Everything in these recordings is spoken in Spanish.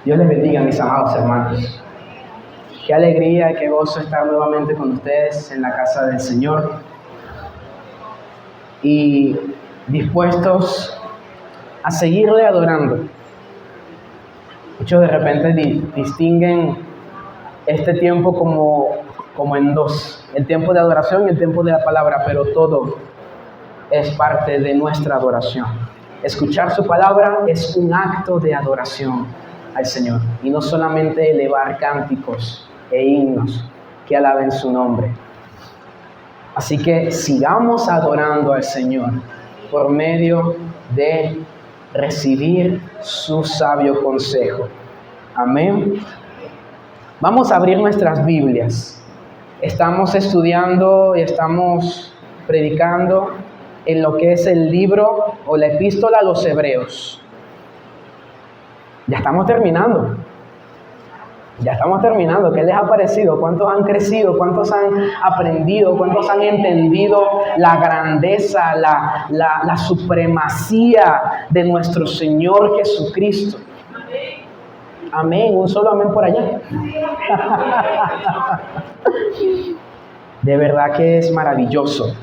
Dios les bendiga, mis amados hermanos. Qué alegría y qué gozo estar nuevamente con ustedes en la casa del Señor y dispuestos a seguirle adorando. Muchos de repente distinguen este tiempo como en dos: el tiempo de adoración y el tiempo de la palabra, pero todo es parte de nuestra adoración. Escuchar su palabra es un acto de adoración al Señor, y no solamente elevar cánticos e himnos que alaben su nombre. Así que sigamos adorando al Señor por medio de recibir su sabio consejo. Amén. Vamos a abrir nuestras Biblias. Estamos estudiando y estamos predicando en lo que es el libro o la epístola a los Hebreos. Ya estamos terminando. ¿Qué les ha parecido? ¿Cuántos han crecido? ¿Cuántos han aprendido? ¿Cuántos han entendido la grandeza, la supremacía de nuestro Señor Jesucristo? Amén. Un solo amén por allá. De verdad que es maravilloso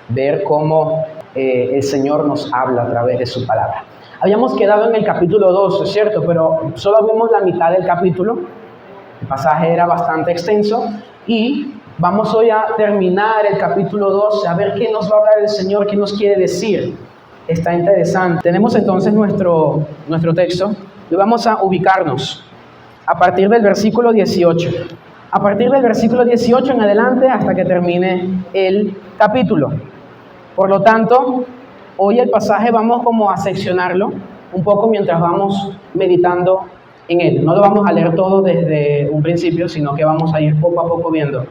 ver cómo el Señor nos habla a través de su palabra. Habíamos quedado en el capítulo 2, es cierto, pero solo vimos la mitad del capítulo. El pasaje era bastante extenso y vamos hoy a terminar el capítulo 12, a ver qué nos va a hablar el Señor, qué nos quiere decir. Está interesante. Tenemos entonces nuestro texto y vamos a ubicarnos a partir del versículo 18. A partir del versículo 18 en adelante hasta que termine el capítulo. Por lo tanto, hoy el pasaje vamos como a seccionarlo un poco mientras vamos meditando en él. No lo vamos a leer todo desde un principio, sino que vamos a ir poco a poco viendo.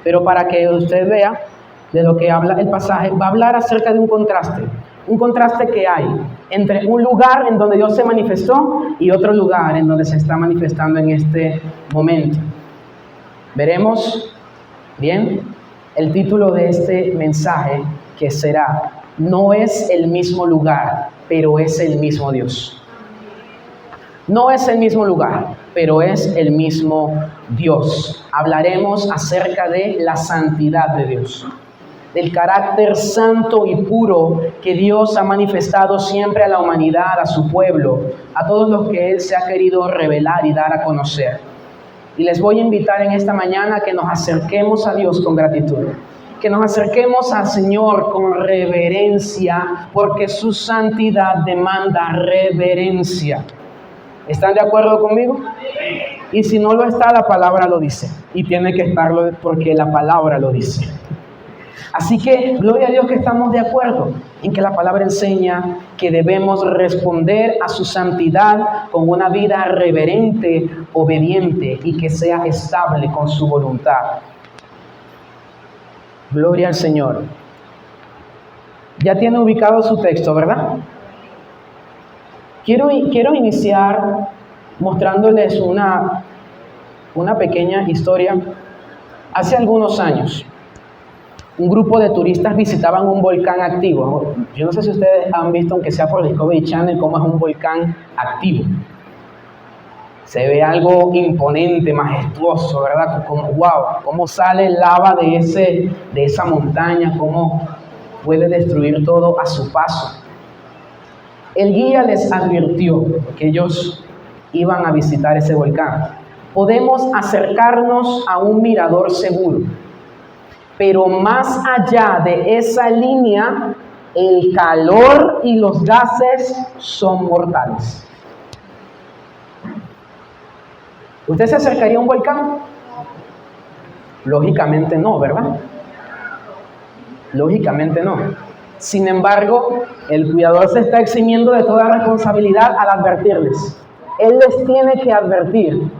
Pero para que usted vea de lo que habla el pasaje, va a hablar acerca de un contraste que hay entre un lugar en donde Dios se manifestó y otro lugar en donde se está manifestando en este momento. Veremos bien el título de este mensaje, que será: no es el mismo lugar, pero es el mismo Dios. No es el mismo lugar, pero es el mismo Dios. Hablaremos acerca de la santidad de Dios, del carácter santo y puro que Dios ha manifestado siempre a la humanidad, a su pueblo, a todos los que Él se ha querido revelar y dar a conocer. Y les voy a invitar en esta mañana a que nos acerquemos a Dios con gratitud, que nos acerquemos al Señor con reverencia, porque su santidad demanda reverencia. ¿Están de acuerdo conmigo? Y si no lo está, la palabra lo dice. Y tiene que estarlo porque la palabra lo dice. Así que, gloria a Dios que estamos de acuerdo en que la palabra enseña que debemos responder a su santidad con una vida reverente, obediente y que sea estable con su voluntad. Gloria al Señor. Ya tiene ubicado su texto, ¿verdad? Quiero iniciar mostrándoles una pequeña historia. Hace algunos años, un grupo de turistas visitaban un volcán activo. Yo no sé si ustedes han visto, aunque sea por Discovery Channel, cómo es un volcán activo. Se ve algo imponente, majestuoso, ¿verdad? Como wow, cómo sale lava de esa montaña, cómo puede destruir todo a su paso. El guía les advirtió que ellos iban a visitar ese volcán. Podemos acercarnos a un mirador seguro, pero más allá de esa línea, el calor y los gases son mortales. ¿Usted se acercaría a un volcán? Lógicamente no, ¿verdad? Lógicamente no. Sin embargo, el cuidador se está eximiendo de toda responsabilidad al advertirles. Él les tiene que advertir,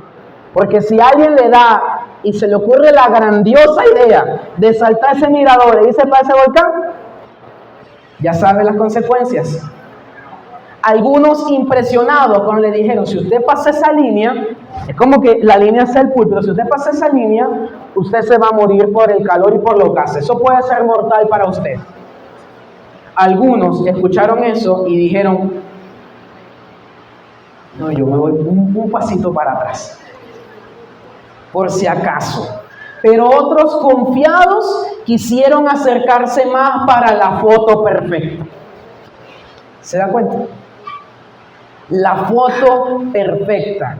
porque si alguien le da y se le ocurre la grandiosa idea de saltar ese mirador e irse para ese volcán, ya sabe las consecuencias. Algunos impresionados cuando le dijeron: si usted pasa esa línea, es como que la línea es el púlpito, si usted pasa esa línea, usted se va a morir por el calor y por los gases. Eso puede ser mortal para usted. Algunos escucharon eso y dijeron: No, yo me voy un pasito para atrás, por si acaso. Pero otros confiados quisieron acercarse más para la foto perfecta. ¿Se da cuenta? La foto perfecta.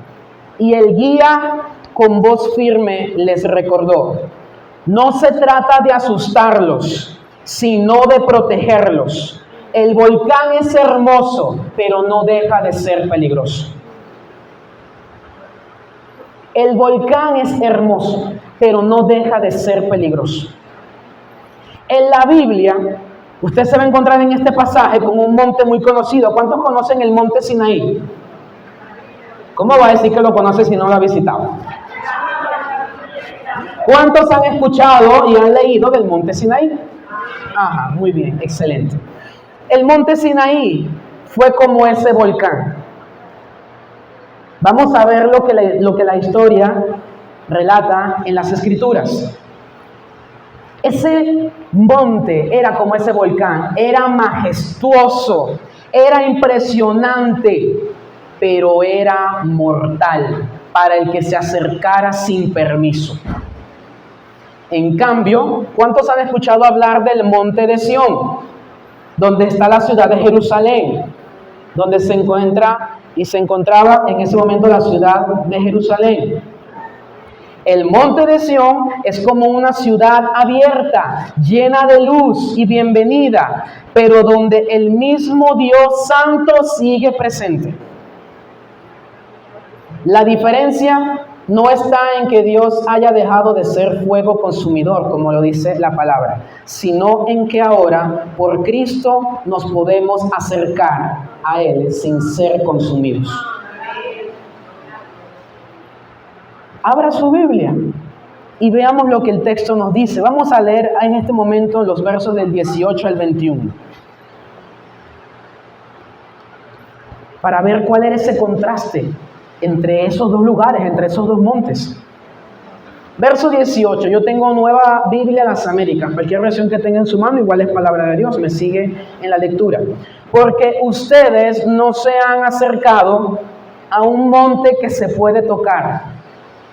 Y el guía con voz firme les recordó: no se trata de asustarlos, sino de protegerlos. El volcán es hermoso, pero no deja de ser peligroso. El volcán es hermoso, pero no deja de ser peligroso. En la Biblia, usted se va a encontrar en este pasaje con un monte muy conocido. ¿Cuántos conocen el monte Sinaí? ¿Cómo va a decir que lo conoce si no lo ha visitado? ¿Cuántos han escuchado y han leído del monte Sinaí? Ajá, muy bien, excelente. El monte Sinaí fue como ese volcán. Vamos a ver lo que la historia relata en las Escrituras. Ese monte era como ese volcán, era majestuoso, era impresionante, pero era mortal para el que se acercara sin permiso. En cambio, ¿cuántos han escuchado hablar del monte de Sión, donde está la ciudad de Jerusalén, donde se encontraba en ese momento la ciudad de Jerusalén? El monte de Sión es como una ciudad abierta, llena de luz y bienvenida, pero donde el mismo Dios Santo sigue presente. La diferencia no está en que Dios haya dejado de ser fuego consumidor, como lo dice la palabra, sino en que ahora, por Cristo, nos podemos acercar a Él sin ser consumidos. Abra su Biblia y veamos lo que el texto nos dice. Vamos a leer en este momento los versos del 18 al 21. Para ver cuál era ese contraste entre esos dos lugares, entre esos dos montes. Verso 18, yo tengo Nueva Biblia de las Américas, cualquier versión que tenga en su mano, igual es palabra de Dios, me sigue en la lectura. Porque ustedes no se han acercado a un monte que se puede tocar,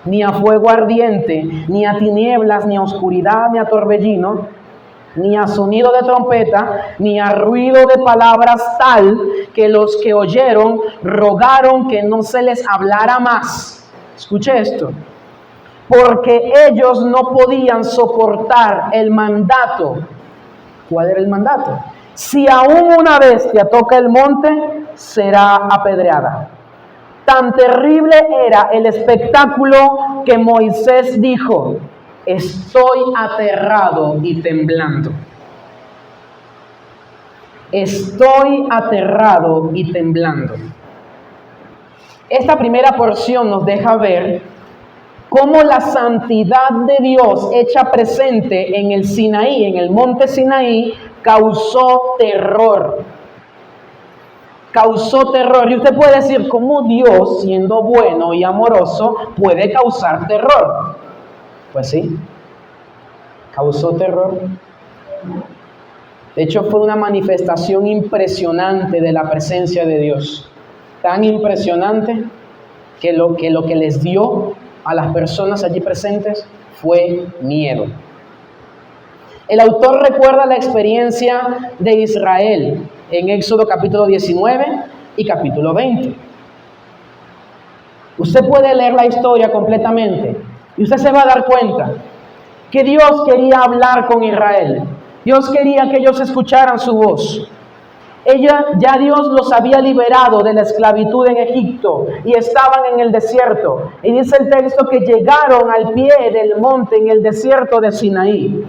ni a fuego ardiente, ni a tinieblas, ni a oscuridad, ni a torbellino, ni a sonido de trompeta, ni a ruido de palabras tal que los que oyeron rogaron que no se les hablara más. Escuche esto. Porque ellos no podían soportar el mandato. ¿Cuál era el mandato? Si aún una bestia toca el monte, será apedreada. Tan terrible era el espectáculo que Moisés dijo: estoy aterrado y temblando. Estoy aterrado y temblando. Esta primera porción nos deja ver cómo la santidad de Dios hecha presente en el Sinaí, en el monte Sinaí, causó terror. Causó terror. Y usted puede decir, ¿cómo Dios, siendo bueno y amoroso, puede causar terror? Pues sí, causó terror. De hecho, fue una manifestación impresionante de la presencia de Dios. Tan impresionante que lo que les dio a las personas allí presentes fue miedo. El autor recuerda la experiencia de Israel en Éxodo capítulo 19 y capítulo 20. Usted puede leer la historia completamente y usted se va a dar cuenta que Dios quería hablar con Israel. Dios quería que ellos escucharan su voz. Ya Dios los había liberado de la esclavitud en Egipto y estaban en el desierto. Y dice el texto que llegaron al pie del monte en el desierto de Sinaí.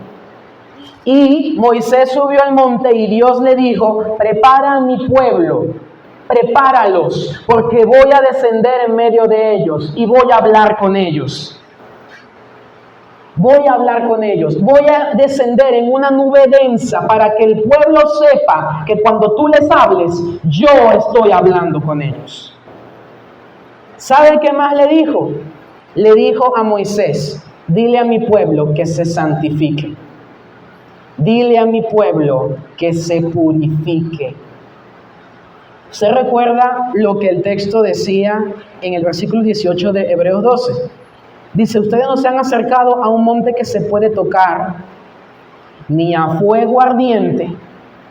Y Moisés subió al monte y Dios le dijo: prepara a mi pueblo, prepáralos, porque voy a descender en medio de ellos y voy a hablar con ellos. Voy a hablar con ellos, voy a descender en una nube densa para que el pueblo sepa que cuando tú les hables, yo estoy hablando con ellos. ¿Sabe qué más le dijo? Le dijo a Moisés: dile a mi pueblo que se santifique. Dile a mi pueblo que se purifique. Usted recuerda lo que el texto decía en el versículo 18 de Hebreos 12. Dice, ustedes no se han acercado a un monte que se puede tocar, ni a fuego ardiente,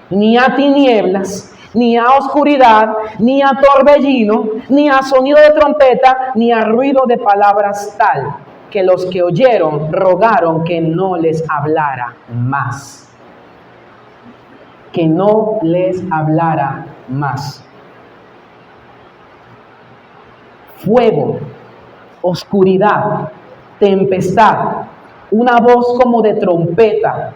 ni a tinieblas, ni a oscuridad, ni a torbellino, ni a sonido de trompeta, ni a ruido de palabras tal, que los que oyeron rogaron que no les hablara más. Que no les hablara más. Fuego, oscuridad, tempestad, una voz como de trompeta,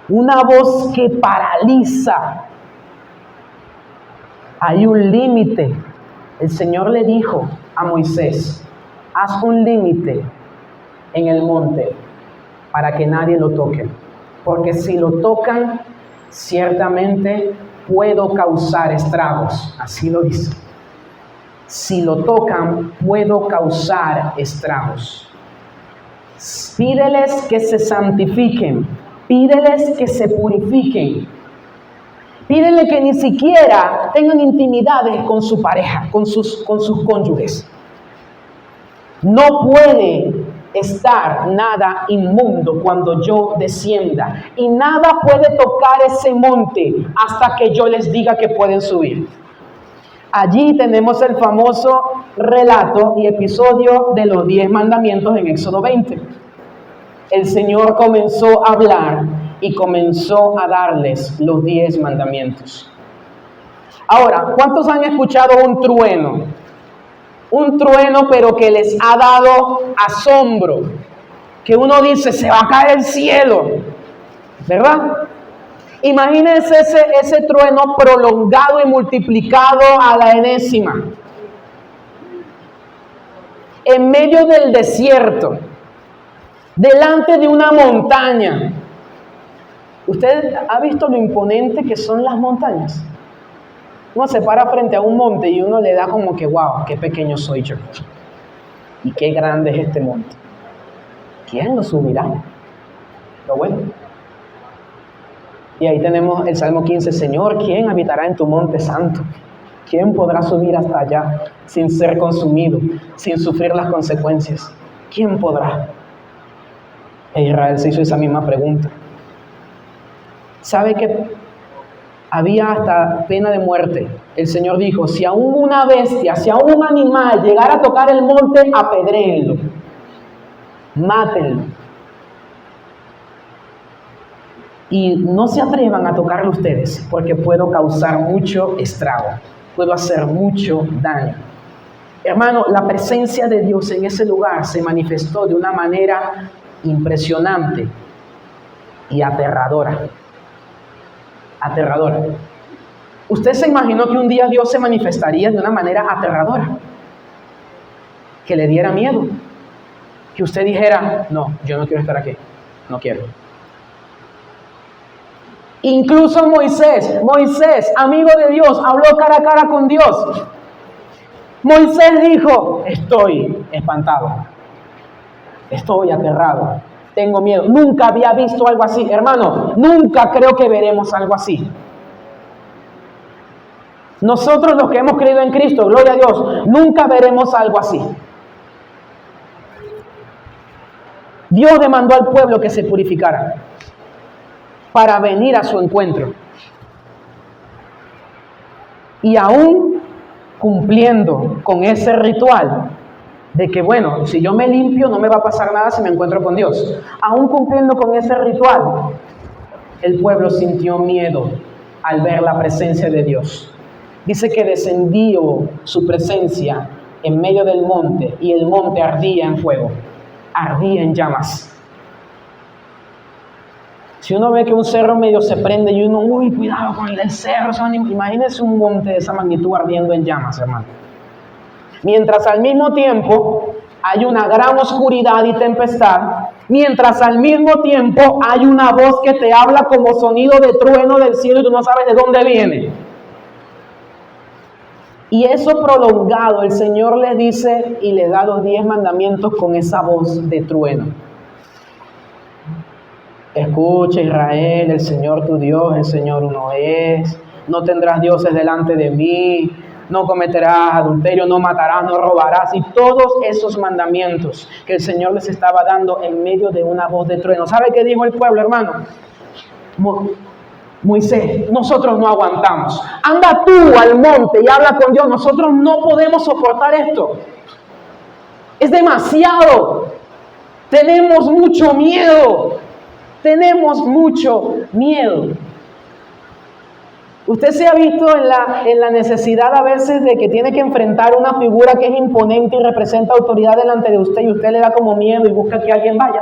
una voz que paraliza. Hay un límite. El Señor le dijo a Moisés, haz un límite en el monte para que nadie lo toque, porque si lo tocan, ciertamente puedo causar estragos. Así lo dice. Si lo tocan, puedo causar estragos. Pídeles que se santifiquen, pídeles que se purifiquen, pídele que ni siquiera tengan intimidades con su pareja, con sus cónyuges. No puede estar nada inmundo cuando yo descienda, y nada puede tocar ese monte hasta que yo les diga que pueden subir. Allí tenemos el famoso relato y episodio de los 10 mandamientos en Éxodo 20. El Señor comenzó a hablar y comenzó a darles los 10 mandamientos. Ahora, ¿cuántos han escuchado un trueno? Un trueno, pero que les ha dado asombro. Que uno dice, se va a caer el cielo, ¿verdad? Imagínense ese trueno prolongado y multiplicado a la enésima. En medio del desierto, delante de una montaña. ¿Usted ha visto lo imponente que son las montañas? Uno se para frente a un monte y uno le da como que, wow, qué pequeño soy yo. Y qué grande es este monte. ¿Quién lo subirá? Pero bueno. Y ahí tenemos el Salmo 15, Señor, ¿quién habitará en tu monte santo? ¿Quién podrá subir hasta allá sin ser consumido, sin sufrir las consecuencias? ¿Quién podrá? E Israel se hizo esa misma pregunta. ¿Sabe que había hasta pena de muerte? El Señor dijo, si aún una bestia, si aún un animal llegara a tocar el monte, apedréenlo, mátenlo. Y no se atrevan a tocarlo ustedes, porque puedo causar mucho estrago, puedo hacer mucho daño. Hermano, la presencia de Dios en ese lugar se manifestó de una manera impresionante y aterradora. Aterradora. ¿Usted se imaginó que un día Dios se manifestaría de una manera aterradora? Que le diera miedo. Que usted dijera, no, yo no quiero estar aquí, no quiero. Incluso Moisés, amigo de Dios, habló cara a cara con Dios. Moisés dijo, estoy espantado, estoy aterrado, tengo miedo. Nunca había visto algo así, hermano, nunca creo que veremos algo así. Nosotros los que hemos creído en Cristo, gloria a Dios, nunca veremos algo así. Dios demandó al pueblo que se purificara para venir a su encuentro. Y aún cumpliendo con ese ritual de que, bueno, si yo me limpio no me va a pasar nada si me encuentro con Dios. Aún cumpliendo con ese ritual, el pueblo sintió miedo al ver la presencia de Dios. Dice que descendió su presencia en medio del monte y el monte ardía en fuego, ardía en llamas. Si uno ve que un cerro medio se prende y uno, uy, cuidado con el cerro, imagínense un monte de esa magnitud ardiendo en llamas, hermano. Mientras al mismo tiempo hay una gran oscuridad y tempestad, mientras al mismo tiempo hay una voz que te habla como sonido de trueno del cielo y tú no sabes de dónde viene. Y eso prolongado, el Señor le dice y le da los 10 mandamientos con esa voz de trueno. Escucha, Israel, el Señor tu Dios, el Señor uno es. no tendrás dioses delante de mí, no cometerás adulterio, no matarás, no robarás, y todos esos mandamientos que el Señor les estaba dando en medio de una voz de trueno. ¿Sabe qué dijo el pueblo, hermano? Moisés, nosotros no aguantamos. Anda tú al monte y habla con Dios. Nosotros no podemos soportar esto. Es demasiado. Tenemos mucho miedo. Tenemos mucho miedo. Usted se ha visto en la necesidad a veces de que tiene que enfrentar una figura que es imponente y representa autoridad delante de usted, y usted le da como miedo y busca que alguien vaya.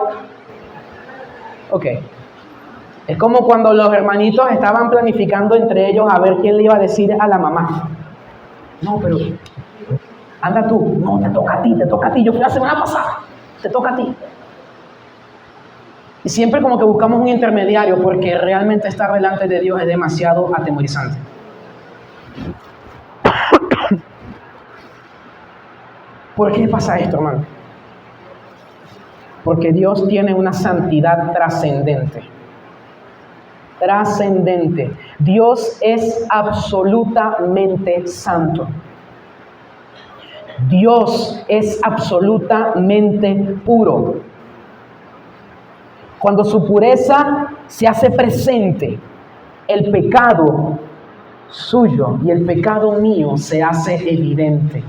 Ok. Es como cuando los hermanitos estaban planificando entre ellos a ver quién le iba a decir a la mamá. No, pero anda tú. No, te toca a ti. Yo fui la semana pasada. Te toca a ti. Y siempre como que buscamos un intermediario, porque realmente estar delante de Dios es demasiado atemorizante. ¿Por qué pasa esto, hermano? Porque Dios tiene una santidad trascendente. Trascendente. Dios es absolutamente santo. Dios es absolutamente puro. Cuando su pureza se hace presente, el pecado suyo y el pecado mío se hace evidente.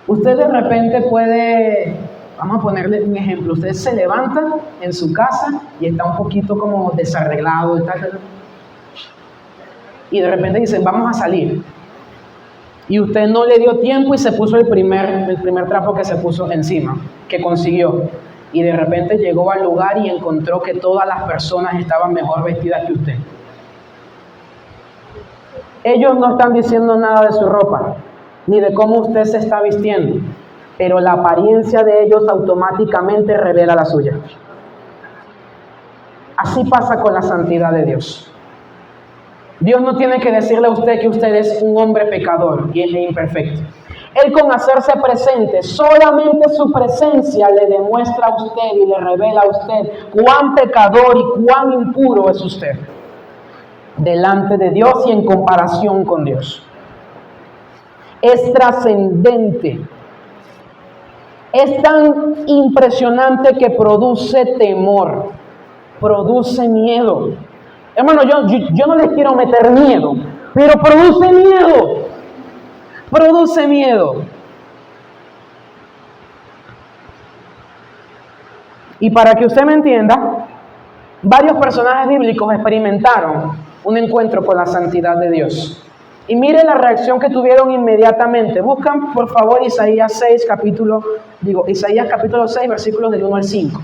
Usted de repente puede, vamos a ponerle un ejemplo, usted se levanta en su casa y está un poquito como desarreglado y de repente dicen, vamos a salir. Y usted no le dio tiempo y se puso el primer trapo que se puso encima, que consiguió. Y de repente llegó al lugar y encontró que todas las personas estaban mejor vestidas que usted. Ellos no están diciendo nada de su ropa, ni de cómo usted se está vistiendo, pero la apariencia de ellos automáticamente revela la suya. Así pasa con la santidad de Dios. Dios no tiene que decirle a usted que usted es un hombre pecador y es imperfecto. Él, con hacerse presente, solamente su presencia le demuestra a usted y le revela a usted cuán pecador y cuán impuro es usted delante de Dios y en comparación con Dios. Es trascendente. Es tan impresionante que produce temor, produce miedo. Hermano, yo no les quiero meter miedo, pero produce miedo. Produce miedo. Y para que usted me entienda, varios personajes bíblicos experimentaron un encuentro con la santidad de Dios. Y mire la reacción que tuvieron inmediatamente. Buscan, por favor, Isaías capítulo 6, versículos del 1 al 5.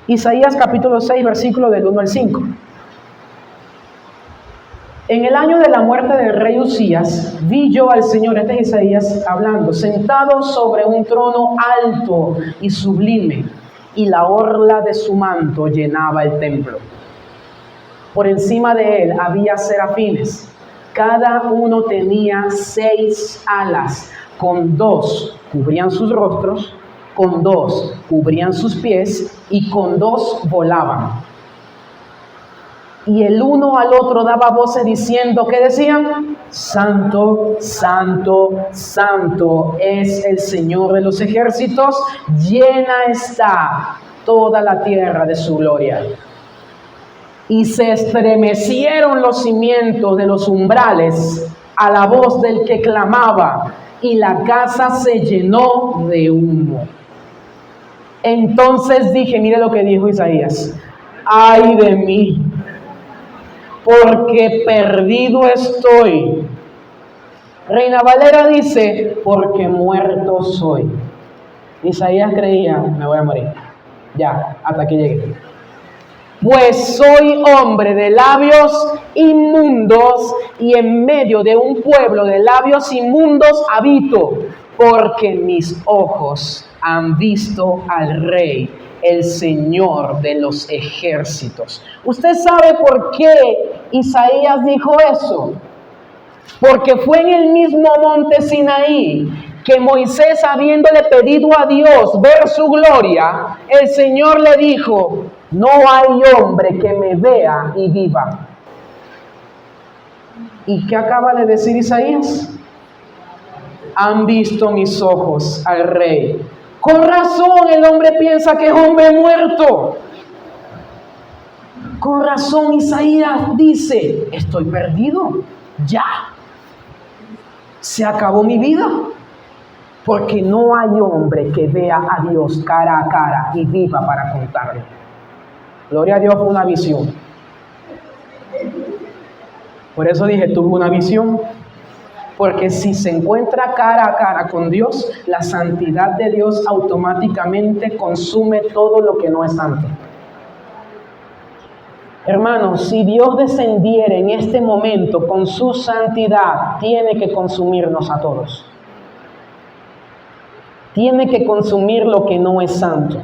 Isaías capítulo 6, versículos del 1 al 5. En el año de la muerte del rey Uzías, vi yo al Señor, este es Isaías hablando, sentado sobre un trono alto y sublime, y la orla de su manto llenaba el templo. Por encima de él había serafines, cada uno tenía 6 alas, con 2 cubrían sus rostros, con 2 cubrían sus pies, y con 2 volaban. Y el uno al otro daba voces diciendo, ¿qué decían? Santo, santo, santo es el Señor de los ejércitos, llena está toda la tierra de su gloria. Y se estremecieron los cimientos de los umbrales a la voz del que clamaba, y la casa se llenó de humo. Entonces dije, mire lo que dijo Isaías, ¡ay de mí! Porque perdido estoy. Reina Valera dice, porque muerto soy. Isaías creía, me voy a morir. Ya, hasta que llegue. Pues soy hombre de labios inmundos, y en medio de un pueblo de labios inmundos habito, porque mis ojos han visto al Rey, el Señor de los ejércitos. ¿Usted sabe por qué Isaías dijo eso? Porque fue en el mismo monte Sinaí que Moisés, habiéndole pedido a Dios ver su gloria, el Señor le dijo, no hay hombre que me vea y viva. ¿Y qué acaba de decir Isaías? Han visto mis ojos al Rey. Con razón el hombre piensa que es hombre muerto. Con razón Isaías dice, estoy perdido, ya. Se acabó mi vida. Porque no hay hombre que vea a Dios cara a cara y viva para contarle. Gloria a Dios por una visión. Por eso dije, tuve una visión. Porque si se encuentra cara a cara con Dios, la santidad de Dios automáticamente consume todo lo que no es santo. Hermanos, si Dios descendiera en este momento con su santidad, tiene que consumirnos a todos. Tiene que consumir lo que no es santo.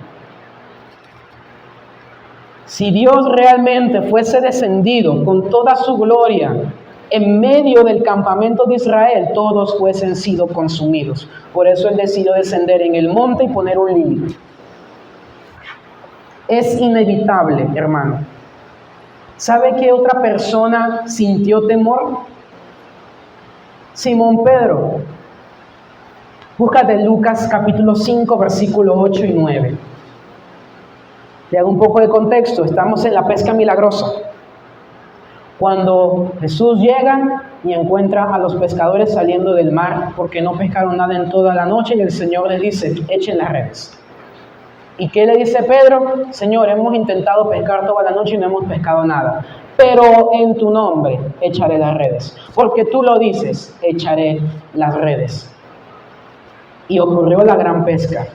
Si Dios realmente fuese descendido con toda su gloria en medio del campamento de Israel, todos fuesen sido consumidos. Por eso Él decidió descender en el monte y poner un límite. Es inevitable, hermano. ¿Sabe qué otra persona sintió temor? Simón Pedro. Búscate Lucas capítulo 5, versículos 8 y 9. Le hago un poco de contexto. Estamos en la pesca milagrosa. Cuando Jesús llega y encuentra a los pescadores saliendo del mar porque no pescaron nada en toda la noche, y el Señor les dice, echen las redes. ¿Y qué le dice Pedro? Señor, hemos intentado pescar toda la noche y no hemos pescado nada. Pero en tu nombre echaré las redes. Porque tú lo dices, echaré las redes. Y ocurrió la gran pesca,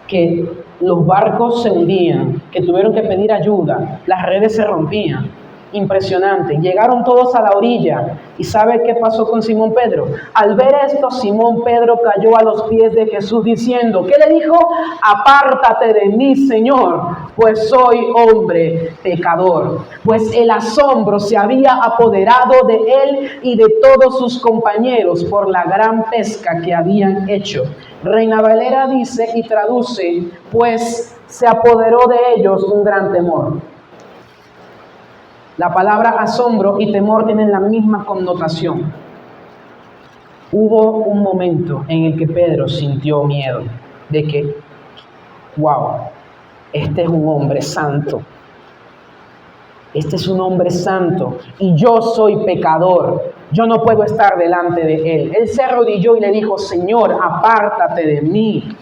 que los barcos se hundían, que tuvieron que pedir ayuda, las redes se rompían. Impresionante. Llegaron todos a la orilla. ¿Y sabe qué pasó con Simón Pedro? Al ver esto, Simón Pedro cayó a los pies de Jesús diciendo, ¿qué le dijo? Apártate de mí, Señor, pues soy hombre pecador. Pues el asombro se había apoderado de él y de todos sus compañeros por la gran pesca que habían hecho. Reina Valera dice y traduce, pues se apoderó de ellos un gran temor. La palabra asombro y temor tienen la misma connotación. Hubo un momento en el que Pedro sintió miedo de que, wow, este es un hombre santo. Este es un hombre santo y yo soy pecador. Yo no puedo estar delante de él. Él se arrodilló y le dijo, Señor, apártate de mí.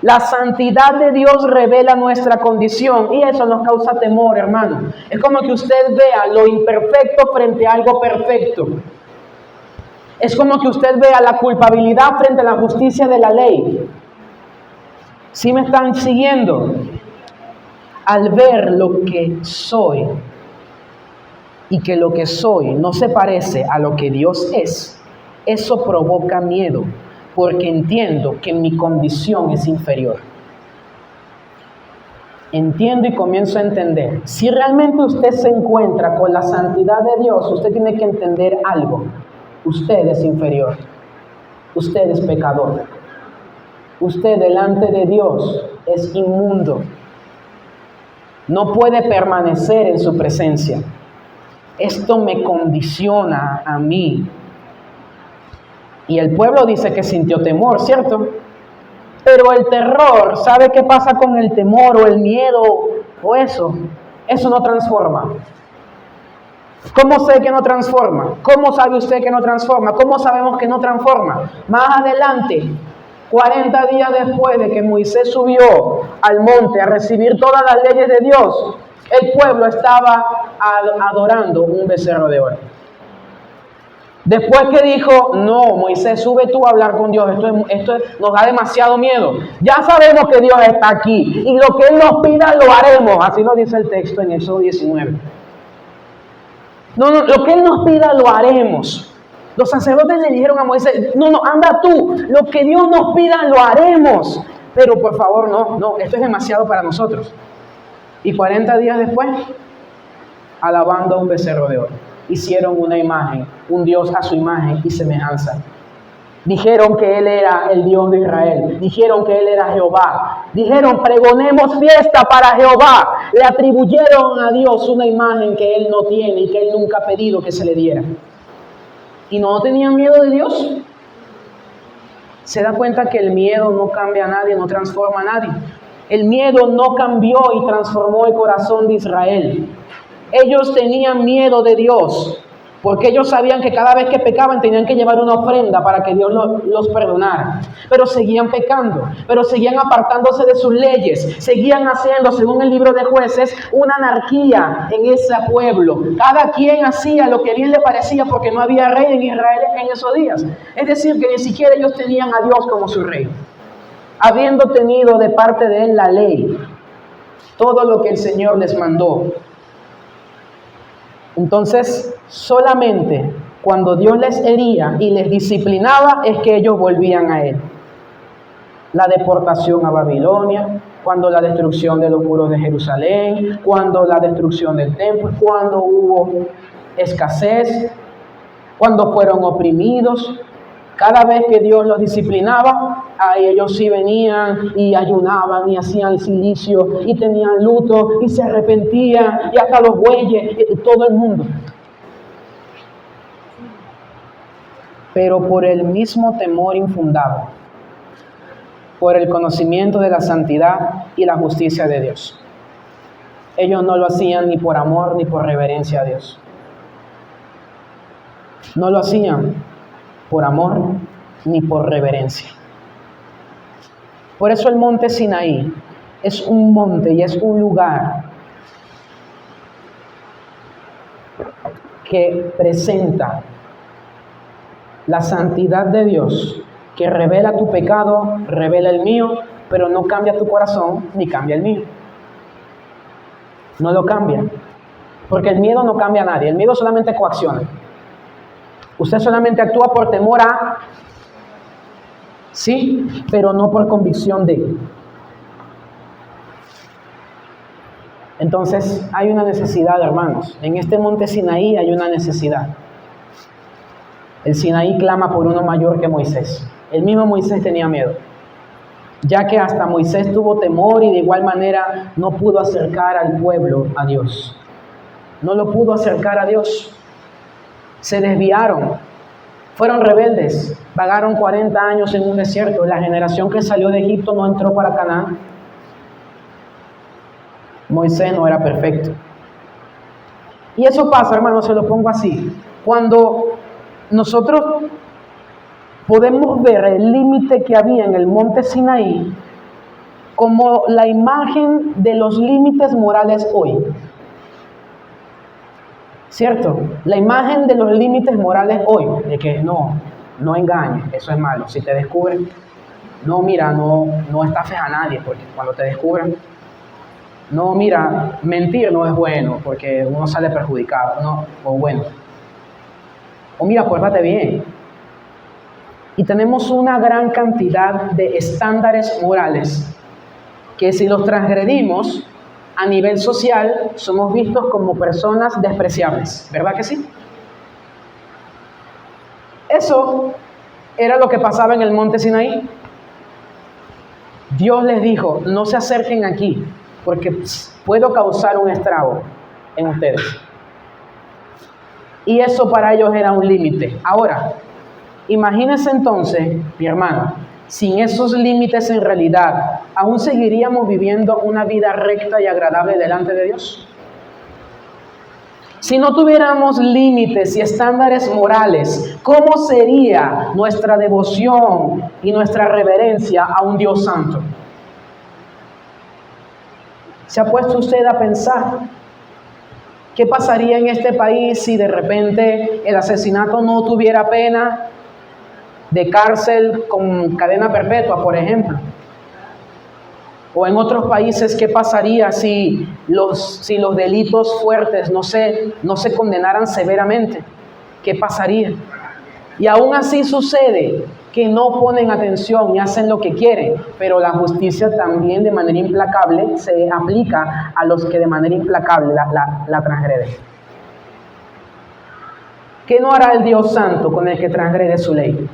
La santidad de Dios revela nuestra condición y eso nos causa temor, hermano. Es como que usted vea lo imperfecto frente a algo perfecto. Es como que usted vea la culpabilidad frente a la justicia de la ley. ¿Sí me están siguiendo? Al ver lo que soy y que lo que soy no se parece a lo que Dios es, eso provoca miedo. Porque entiendo que mi condición es inferior. Entiendo y comienzo a entender. Si realmente usted se encuentra con la santidad de Dios, usted tiene que entender algo. Usted es inferior. Usted es pecador. Usted delante de Dios es inmundo. No puede permanecer en su presencia. Esto me condiciona a mí. Y el pueblo dice que sintió temor, ¿cierto? Pero el terror, ¿sabe qué pasa con el temor o el miedo o eso? Eso no transforma. ¿Cómo sé que no transforma? ¿Cómo sabe usted que no transforma? ¿Cómo sabemos que no transforma? Más adelante, 40 días después de que Moisés subió al monte a recibir todas las leyes de Dios, el pueblo estaba adorando un becerro de oro. Después que dijo, no, Moisés, sube tú a hablar con Dios, esto nos da demasiado miedo. Ya sabemos que Dios está aquí y lo que Él nos pida lo haremos. Así lo dice el texto en Éxodo 19. No, lo que Él nos pida lo haremos. Los sacerdotes le dijeron a Moisés, no, anda tú, lo que Dios nos pida lo haremos. Pero por favor, no, esto es demasiado para nosotros. Y 40 días después, alabando a un becerro de oro. Hicieron una imagen, un Dios a su imagen y semejanza. Dijeron que Él era el Dios de Israel. Dijeron que Él era Jehová. Dijeron, pregonemos fiesta para Jehová. Le atribuyeron a Dios una imagen que Él no tiene y que Él nunca ha pedido que se le diera. ¿Y no tenían miedo de Dios? Se da cuenta que el miedo no cambia a nadie, no transforma a nadie. El miedo no cambió y transformó el corazón de Israel. Ellos tenían miedo de Dios, porque ellos sabían que cada vez que pecaban tenían que llevar una ofrenda para que Dios los perdonara. Pero seguían pecando, pero seguían apartándose de sus leyes, seguían haciendo, según el libro de Jueces, una anarquía en ese pueblo. Cada quien hacía lo que bien le parecía porque no había rey en Israel en esos días. Es decir, que ni siquiera ellos tenían a Dios como su rey. Habiendo tenido de parte de Él la ley, todo lo que el Señor les mandó. Entonces, solamente cuando Dios les hería y les disciplinaba es que ellos volvían a Él. La deportación a Babilonia, cuando la destrucción de los muros de Jerusalén, cuando la destrucción del templo, cuando hubo escasez, cuando fueron oprimidos. Cada vez que Dios los disciplinaba, ahí ellos sí venían y ayunaban y hacían silicio y tenían luto y se arrepentían, y hasta los bueyes, todo el mundo. Pero por el mismo temor infundado, por el conocimiento de la santidad y la justicia de Dios, ellos no lo hacían ni por amor ni por reverencia a Dios. No lo hacían por amor ni por reverencia. Por eso el monte Sinaí es un monte y es un lugar que presenta la santidad de Dios, que revela tu pecado, revela el mío, pero no cambia tu corazón ni cambia el mío. No lo cambia, porque el miedo no cambia a nadie, el miedo solamente coacciona. Usted solamente actúa por temor a, sí, pero no por convicción de. Entonces hay una necesidad, hermanos. En este monte Sinaí hay una necesidad. El Sinaí clama por uno mayor que Moisés. El mismo Moisés tenía miedo, ya que hasta Moisés tuvo temor y de igual manera no pudo acercar al pueblo a Dios. No lo pudo acercar a Dios. Se desviaron, fueron rebeldes, vagaron 40 años en un desierto. La generación que salió de Egipto no entró para Canaán. Moisés no era perfecto. Y eso pasa, hermano, se lo pongo así. Cuando nosotros podemos ver el límite que había en el monte Sinaí como la imagen de los límites morales hoy. ¿Cierto? La imagen de los límites morales hoy, de que no engañes, eso es malo. Si te descubren, no estafes a nadie, porque cuando te descubran, mentir no es bueno, porque uno sale perjudicado, o mira, pórtate bien. Y tenemos una gran cantidad de estándares morales que si los transgredimos a nivel social somos vistos como personas despreciables, ¿verdad que sí? Eso era lo que pasaba en el monte Sinaí. Dios les dijo, no se acerquen aquí porque puedo causar un estrago en ustedes. Y eso para ellos era un límite. Ahora, imagínense entonces, mi hermano, sin esos límites en realidad, ¿aún seguiríamos viviendo una vida recta y agradable delante de Dios? Si no tuviéramos límites y estándares morales, ¿cómo sería nuestra devoción y nuestra reverencia a un Dios santo? ¿Se ha puesto usted a pensar qué pasaría en este país si de repente el asesinato no tuviera pena de cárcel con cadena perpetua, por ejemplo? O en otros países, ¿qué pasaría si los delitos fuertes no se condenaran severamente? ¿Qué pasaría? Y aún así sucede que no ponen atención y hacen lo que quieren, pero la justicia también de manera implacable se aplica a los que de manera implacable la transgreden. ¿Qué no hará el Dios santo con el que transgrede su ley?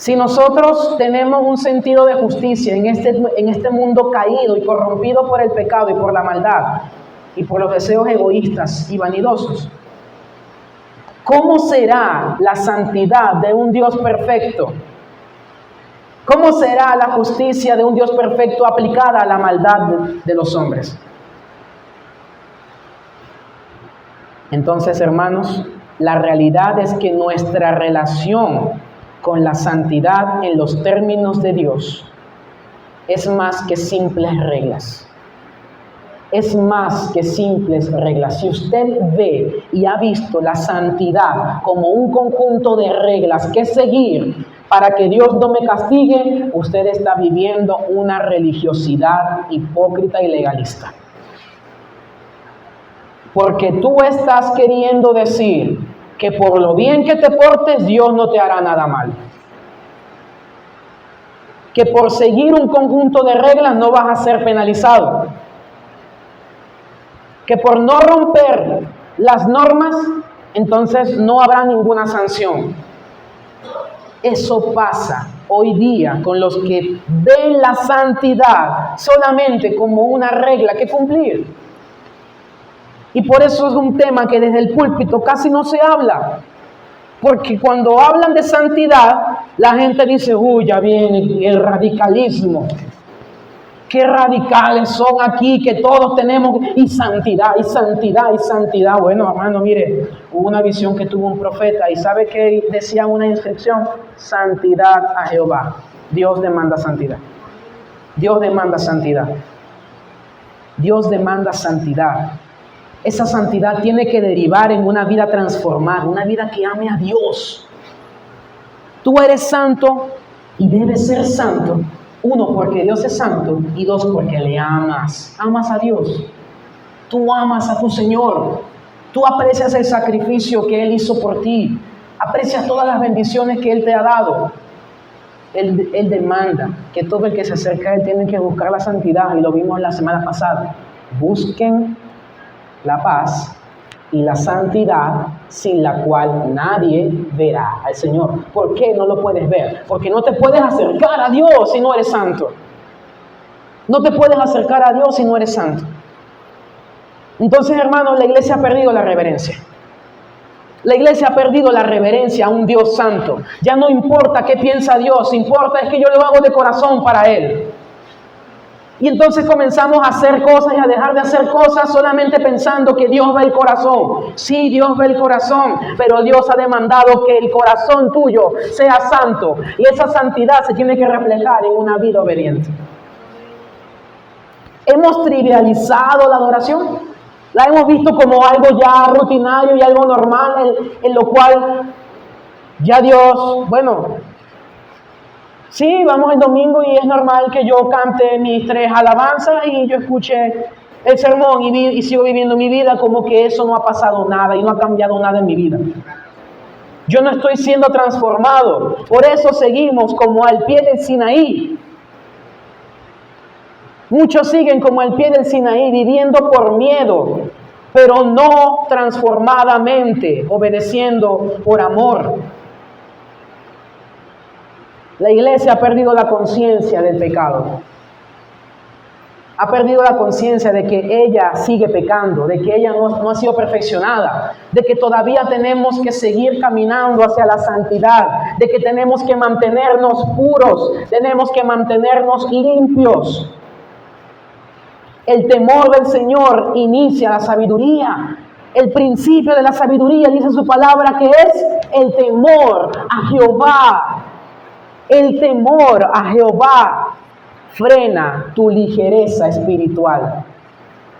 Si nosotros tenemos un sentido de justicia en este mundo caído y corrompido por el pecado y por la maldad y por los deseos egoístas y vanidosos, ¿cómo será la santidad de un Dios perfecto? ¿Cómo será la justicia de un Dios perfecto aplicada a la maldad de los hombres? Entonces, hermanos, la realidad es que nuestra relación con la santidad en los términos de Dios es más que simples reglas. Es más que simples reglas. Si usted ve y ha visto la santidad como un conjunto de reglas que seguir para que Dios no me castigue, usted está viviendo una religiosidad hipócrita y legalista. Porque tú estás queriendo decir que por lo bien que te portes, Dios no te hará nada mal. Que por seguir un conjunto de reglas no vas a ser penalizado. Que por no romper las normas, entonces no habrá ninguna sanción. Eso pasa hoy día con los que ven la santidad solamente como una regla que cumplir. Y por eso es un tema que desde el púlpito casi no se habla. Porque cuando hablan de santidad, la gente dice, uy, ya viene el radicalismo. Qué radicales son aquí, que todos tenemos, y santidad, y santidad, y santidad. Bueno, hermano, mire, hubo una visión que tuvo un profeta, y ¿sabe qué decía una inscripción? Santidad a Jehová. Dios demanda santidad. Dios demanda santidad. Dios demanda santidad. Esa santidad tiene que derivar en una vida transformada, una vida que ame a Dios. Tú eres santo y debes ser santo. Uno, porque Dios es santo, y dos, porque le amas. Amas a Dios. Tú amas a tu Señor. Tú aprecias el sacrificio que Él hizo por ti. Aprecias todas las bendiciones que Él te ha dado. Él demanda que todo el que se acerca a Él tiene que buscar la santidad, y lo vimos la semana pasada. Busquen la paz y la santidad, sin la cual nadie verá al Señor. ¿Por qué no lo puedes ver? Porque no te puedes acercar a Dios si no eres santo. No te puedes acercar a Dios si no eres santo. Entonces, hermanos, la iglesia ha perdido la reverencia. La iglesia ha perdido la reverencia a un Dios santo. Ya no importa qué piensa Dios, importa es que yo lo hago de corazón para Él. Y entonces comenzamos a hacer cosas y a dejar de hacer cosas solamente pensando que Dios ve el corazón. Sí, Dios ve el corazón, pero Dios ha demandado que el corazón tuyo sea santo. Y esa santidad se tiene que reflejar en una vida obediente. Hemos trivializado la adoración. La hemos visto como algo ya rutinario y algo normal, en lo cual ya Dios, bueno, sí, vamos el domingo y es normal que yo cante mis 3 alabanzas y yo escuche el sermón y sigo viviendo mi vida como que eso no ha pasado nada y no ha cambiado nada en mi vida. Yo no estoy siendo transformado. Por eso seguimos como al pie del Sinaí. Muchos siguen como al pie del Sinaí, viviendo por miedo, pero no transformadamente, obedeciendo por amor. La iglesia ha perdido la conciencia del pecado. Ha perdido la conciencia de que ella sigue pecando, de que ella no ha sido perfeccionada, de que todavía tenemos que seguir caminando hacia la santidad, de que tenemos que mantenernos puros, tenemos que mantenernos limpios. El temor del Señor inicia la sabiduría. El principio de la sabiduría, dice su palabra, que es el temor a Jehová. El temor a Jehová frena tu ligereza espiritual.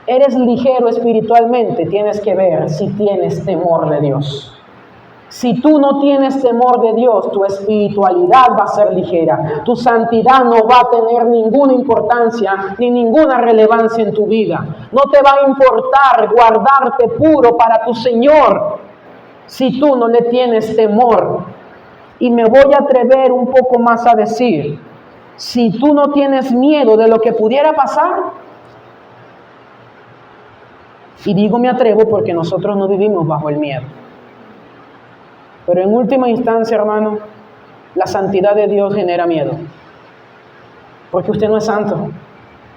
Eres ligero espiritualmente, tienes que ver si tienes temor de Dios. Si tú no tienes temor de Dios, tu espiritualidad va a ser ligera. Tu santidad no va a tener ninguna importancia ni ninguna relevancia en tu vida. No te va a importar guardarte puro para tu Señor si tú no le tienes temor. Y me voy a atrever un poco más a decir, si tú no tienes miedo de lo que pudiera pasar, y digo me atrevo porque nosotros no vivimos bajo el miedo. Pero en última instancia, hermano, la santidad de Dios genera miedo. Porque usted no es santo.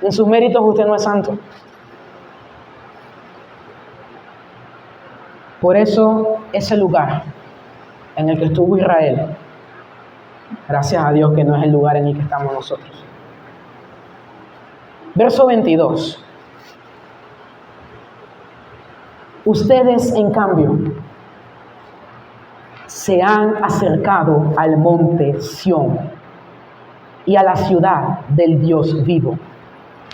En sus méritos usted no es santo. Por eso ese lugar en el que estuvo Israel, gracias a Dios que no es el lugar en el que estamos nosotros. Verso 22. Ustedes, en cambio, se han acercado al monte Sión y a la ciudad del Dios vivo,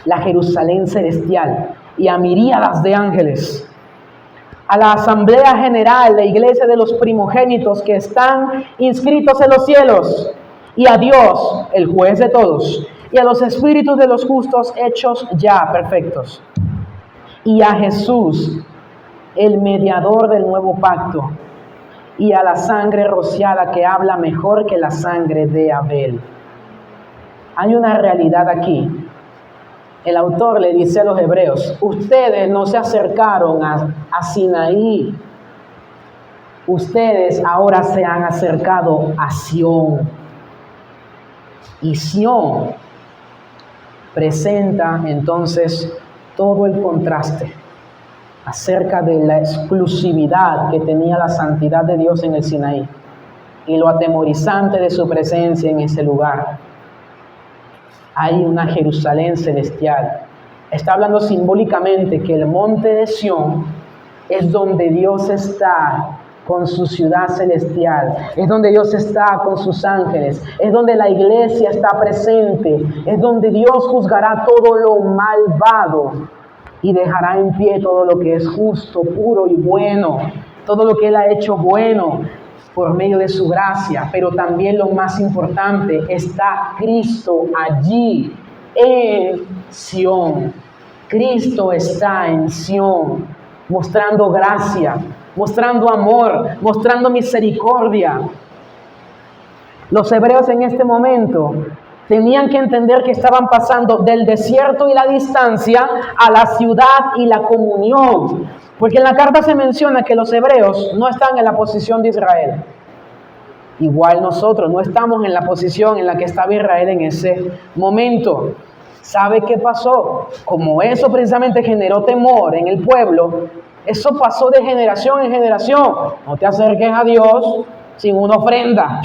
la Jerusalén celestial, y a miríadas de ángeles, a la asamblea general, la iglesia de los primogénitos que están inscritos en los cielos, y a Dios, el juez de todos, y a los espíritus de los justos hechos ya perfectos, y a Jesús, el mediador del nuevo pacto, y a la sangre rociada que habla mejor que la sangre de Abel. Hay una realidad aquí. El autor le dice a los hebreos: ustedes no se acercaron a Sinaí, ustedes ahora se han acercado a Sión. Y Sión presenta entonces todo el contraste acerca de la exclusividad que tenía la santidad de Dios en el Sinaí y lo atemorizante de su presencia en ese lugar. Hay una Jerusalén celestial. Está hablando simbólicamente que el monte de Sión es donde Dios está con su ciudad celestial, es donde Dios está con sus ángeles, es donde la iglesia está presente, es donde Dios juzgará todo lo malvado y dejará en pie todo lo que es justo, puro y bueno, todo lo que Él ha hecho bueno por medio de su gracia. Pero también lo más importante, está Cristo allí en Sión. Cristo está en Sión, mostrando gracia, mostrando amor, mostrando misericordia. Los hebreos en este momento tenían que entender que estaban pasando del desierto y la distancia a la ciudad y la comunión. Porque en la carta se menciona que los hebreos no están en la posición de Israel. Igual nosotros no estamos en la posición en la que estaba Israel en ese momento. ¿Sabe qué pasó? Como eso precisamente generó temor en el pueblo, eso pasó de generación en generación. No te acerques a Dios sin una ofrenda.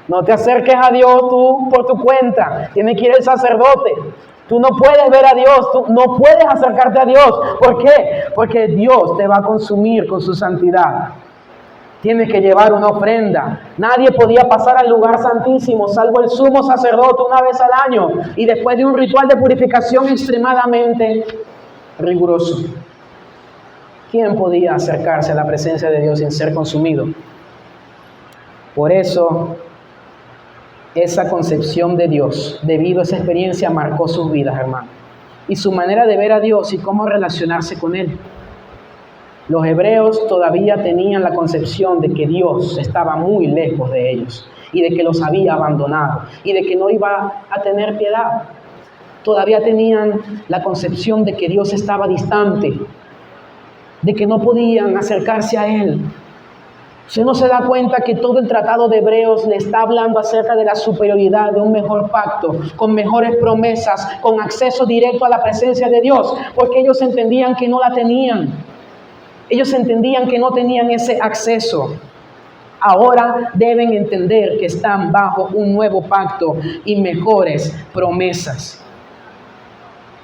No te acerques a Dios tú por tu cuenta. Tiene que ir el sacerdote. Tú no puedes ver a Dios. Tú no puedes acercarte a Dios. ¿Por qué? Porque Dios te va a consumir con su santidad. Tienes que llevar una ofrenda. Nadie podía pasar al lugar santísimo salvo el sumo sacerdote una vez al año y después de un ritual de purificación extremadamente riguroso. ¿Quién podía acercarse a la presencia de Dios sin ser consumido? Por eso, esa concepción de Dios, debido a esa experiencia, marcó sus vidas, hermano, y su manera de ver a Dios y cómo relacionarse con Él. Los hebreos todavía tenían la concepción de que Dios estaba muy lejos de ellos y de que los había abandonado y de que no iba a tener piedad. Todavía tenían la concepción de que Dios estaba distante, de que no podían acercarse a Él. Usted no se da cuenta que todo el tratado de Hebreos le está hablando acerca de la superioridad de un mejor pacto, con mejores promesas, con acceso directo a la presencia de Dios, porque ellos entendían que no la tenían. Ellos entendían que no tenían ese acceso. Ahora deben entender que están bajo un nuevo pacto y mejores promesas.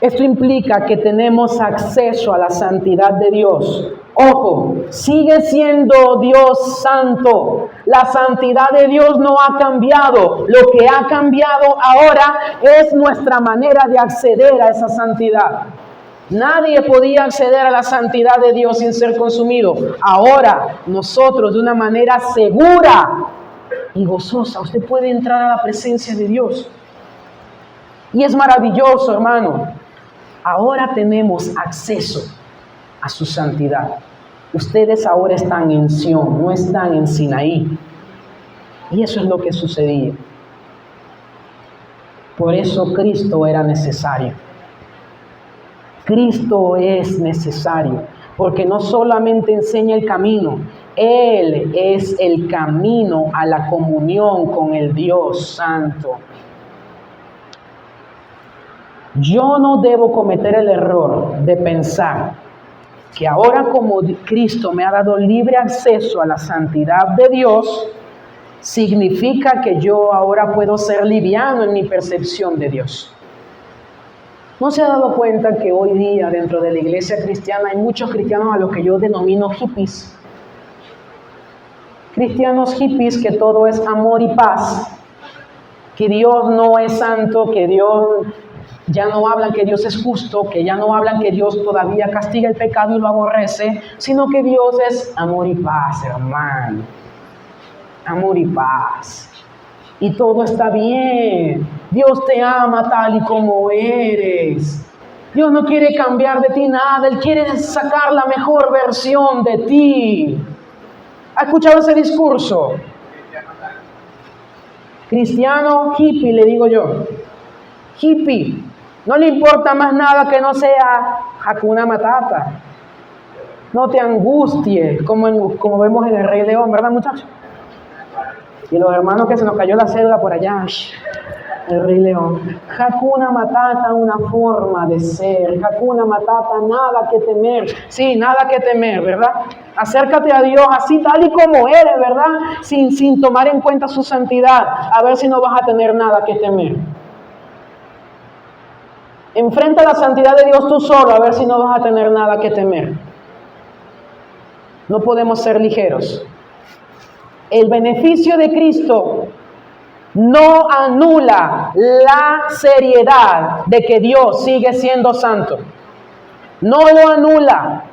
Esto implica que tenemos acceso a la santidad de Dios. Ojo, sigue siendo Dios santo. La santidad de Dios no ha cambiado. Lo que ha cambiado ahora es nuestra manera de acceder a esa santidad. Nadie podía acceder a la santidad de Dios sin ser consumido. Ahora, nosotros de una manera segura y gozosa, usted puede entrar a la presencia de Dios. Y es maravilloso, hermano. Ahora tenemos acceso a su santidad. Ustedes ahora están en Sión, no están en Sinaí. Y eso es lo que sucedía. Por eso Cristo era necesario. Cristo es necesario, porque no solamente enseña el camino, Él es el camino a la comunión con el Dios Santo. Yo no debo cometer el error de pensar que ahora como Cristo me ha dado libre acceso a la santidad de Dios, significa que yo ahora puedo ser liviano en mi percepción de Dios. ¿No se ha dado cuenta que hoy día dentro de la iglesia cristiana hay muchos cristianos a los que yo denomino hippies? Cristianos hippies que todo es amor y paz, que Dios no es santo, que Dios ya no hablan que Dios es justo, que ya no hablan que Dios todavía castiga el pecado y lo aborrece, sino que Dios es amor y paz, hermano. Amor y paz. Y todo está bien. Dios te ama tal y como eres. Dios no quiere cambiar de ti nada. Él quiere sacar la mejor versión de ti. ¿Ha escuchado ese discurso? Cristiano hippie, le digo yo. Hippie. No le importa más nada que no sea Hakuna Matata. No te angusties, como vemos en el Rey León, ¿verdad, muchachos? Y los hermanos que se nos cayó la cédula por allá, el Rey León. Hakuna Matata, una forma de ser. Hakuna Matata, nada que temer. Sí, nada que temer, ¿verdad? Acércate a Dios así tal y como eres, ¿verdad? Sin tomar en cuenta su santidad. A ver si no vas a tener nada que temer. Enfrenta la santidad de Dios tú solo, a ver si no vas a tener nada que temer. No podemos ser ligeros. El beneficio de Cristo no anula la seriedad de que Dios sigue siendo santo. No lo anula.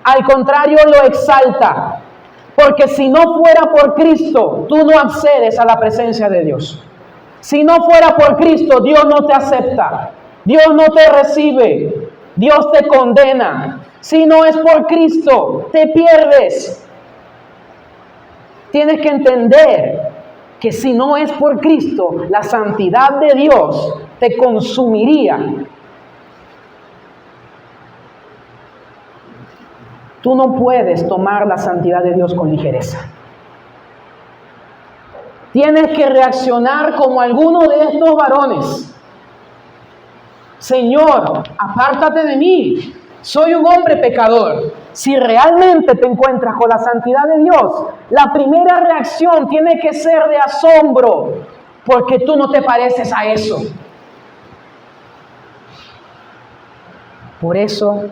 Al contrario, lo exalta. Porque si no fuera por Cristo, tú no accedes a la presencia de Dios. Si no fuera por Cristo, Dios no te acepta. Dios no te recibe. Dios te condena. Si no es por Cristo, te pierdes. Tienes que entender que si no es por Cristo, la santidad de Dios te consumiría. Tú no puedes tomar la santidad de Dios con ligereza. Tienes que reaccionar como alguno de estos varones. Señor, apártate de mí. Soy un hombre pecador. Si realmente te encuentras con la santidad de Dios, la primera reacción tiene que ser de asombro, porque tú no te pareces a eso. Por eso,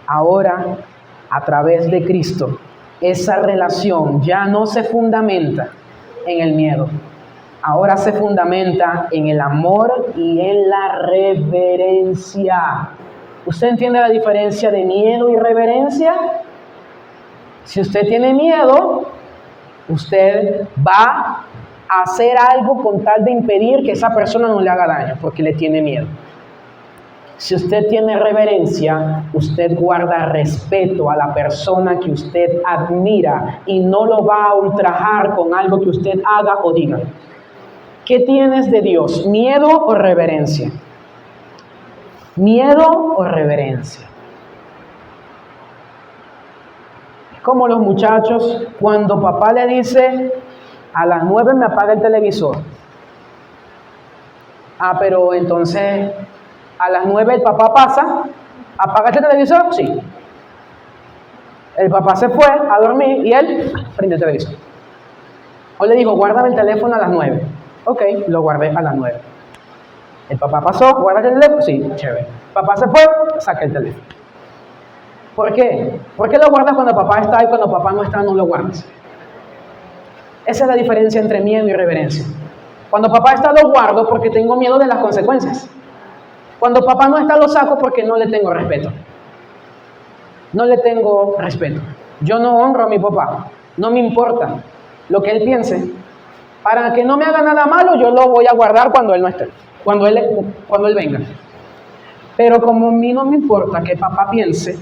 ahora, a través de Cristo, esa relación ya no se fundamenta en el miedo. Ahora se fundamenta en el amor y en la reverencia. ¿Usted entiende la diferencia de miedo y reverencia? Si usted tiene miedo, usted va a hacer algo con tal de impedir que esa persona no le haga daño, porque le tiene miedo. Si usted tiene reverencia, usted guarda respeto a la persona que usted admira y no lo va a ultrajar con algo que usted haga o diga. ¿Qué tienes de Dios? ¿Miedo o reverencia? ¿Miedo o reverencia? Es como los muchachos cuando papá le dice, a las 9 me apaga el televisor. Ah, pero entonces, a las 9 el papá pasa, ¿apaga el televisor? Sí. El papá se fue a dormir y él prende el televisor. O le dijo, guárdame el teléfono a las 9. Ok, lo guardé a las 9. El papá pasó, guarda el teléfono, sí, chévere. Papá se fue, saca el teléfono. ¿Por qué? ¿Por qué lo guardas cuando papá está y cuando papá no está no lo guardas? Esa es la diferencia entre miedo y reverencia. Cuando papá está lo guardo porque tengo miedo de las consecuencias. Cuando papá no está lo saco porque no le tengo respeto. No le tengo respeto. Yo no honro a mi papá. No me importa lo que él piense. Para que no me haga nada malo, yo lo voy a guardar cuando él no esté. Cuando él venga. Pero como a mí no me importa que papá piense,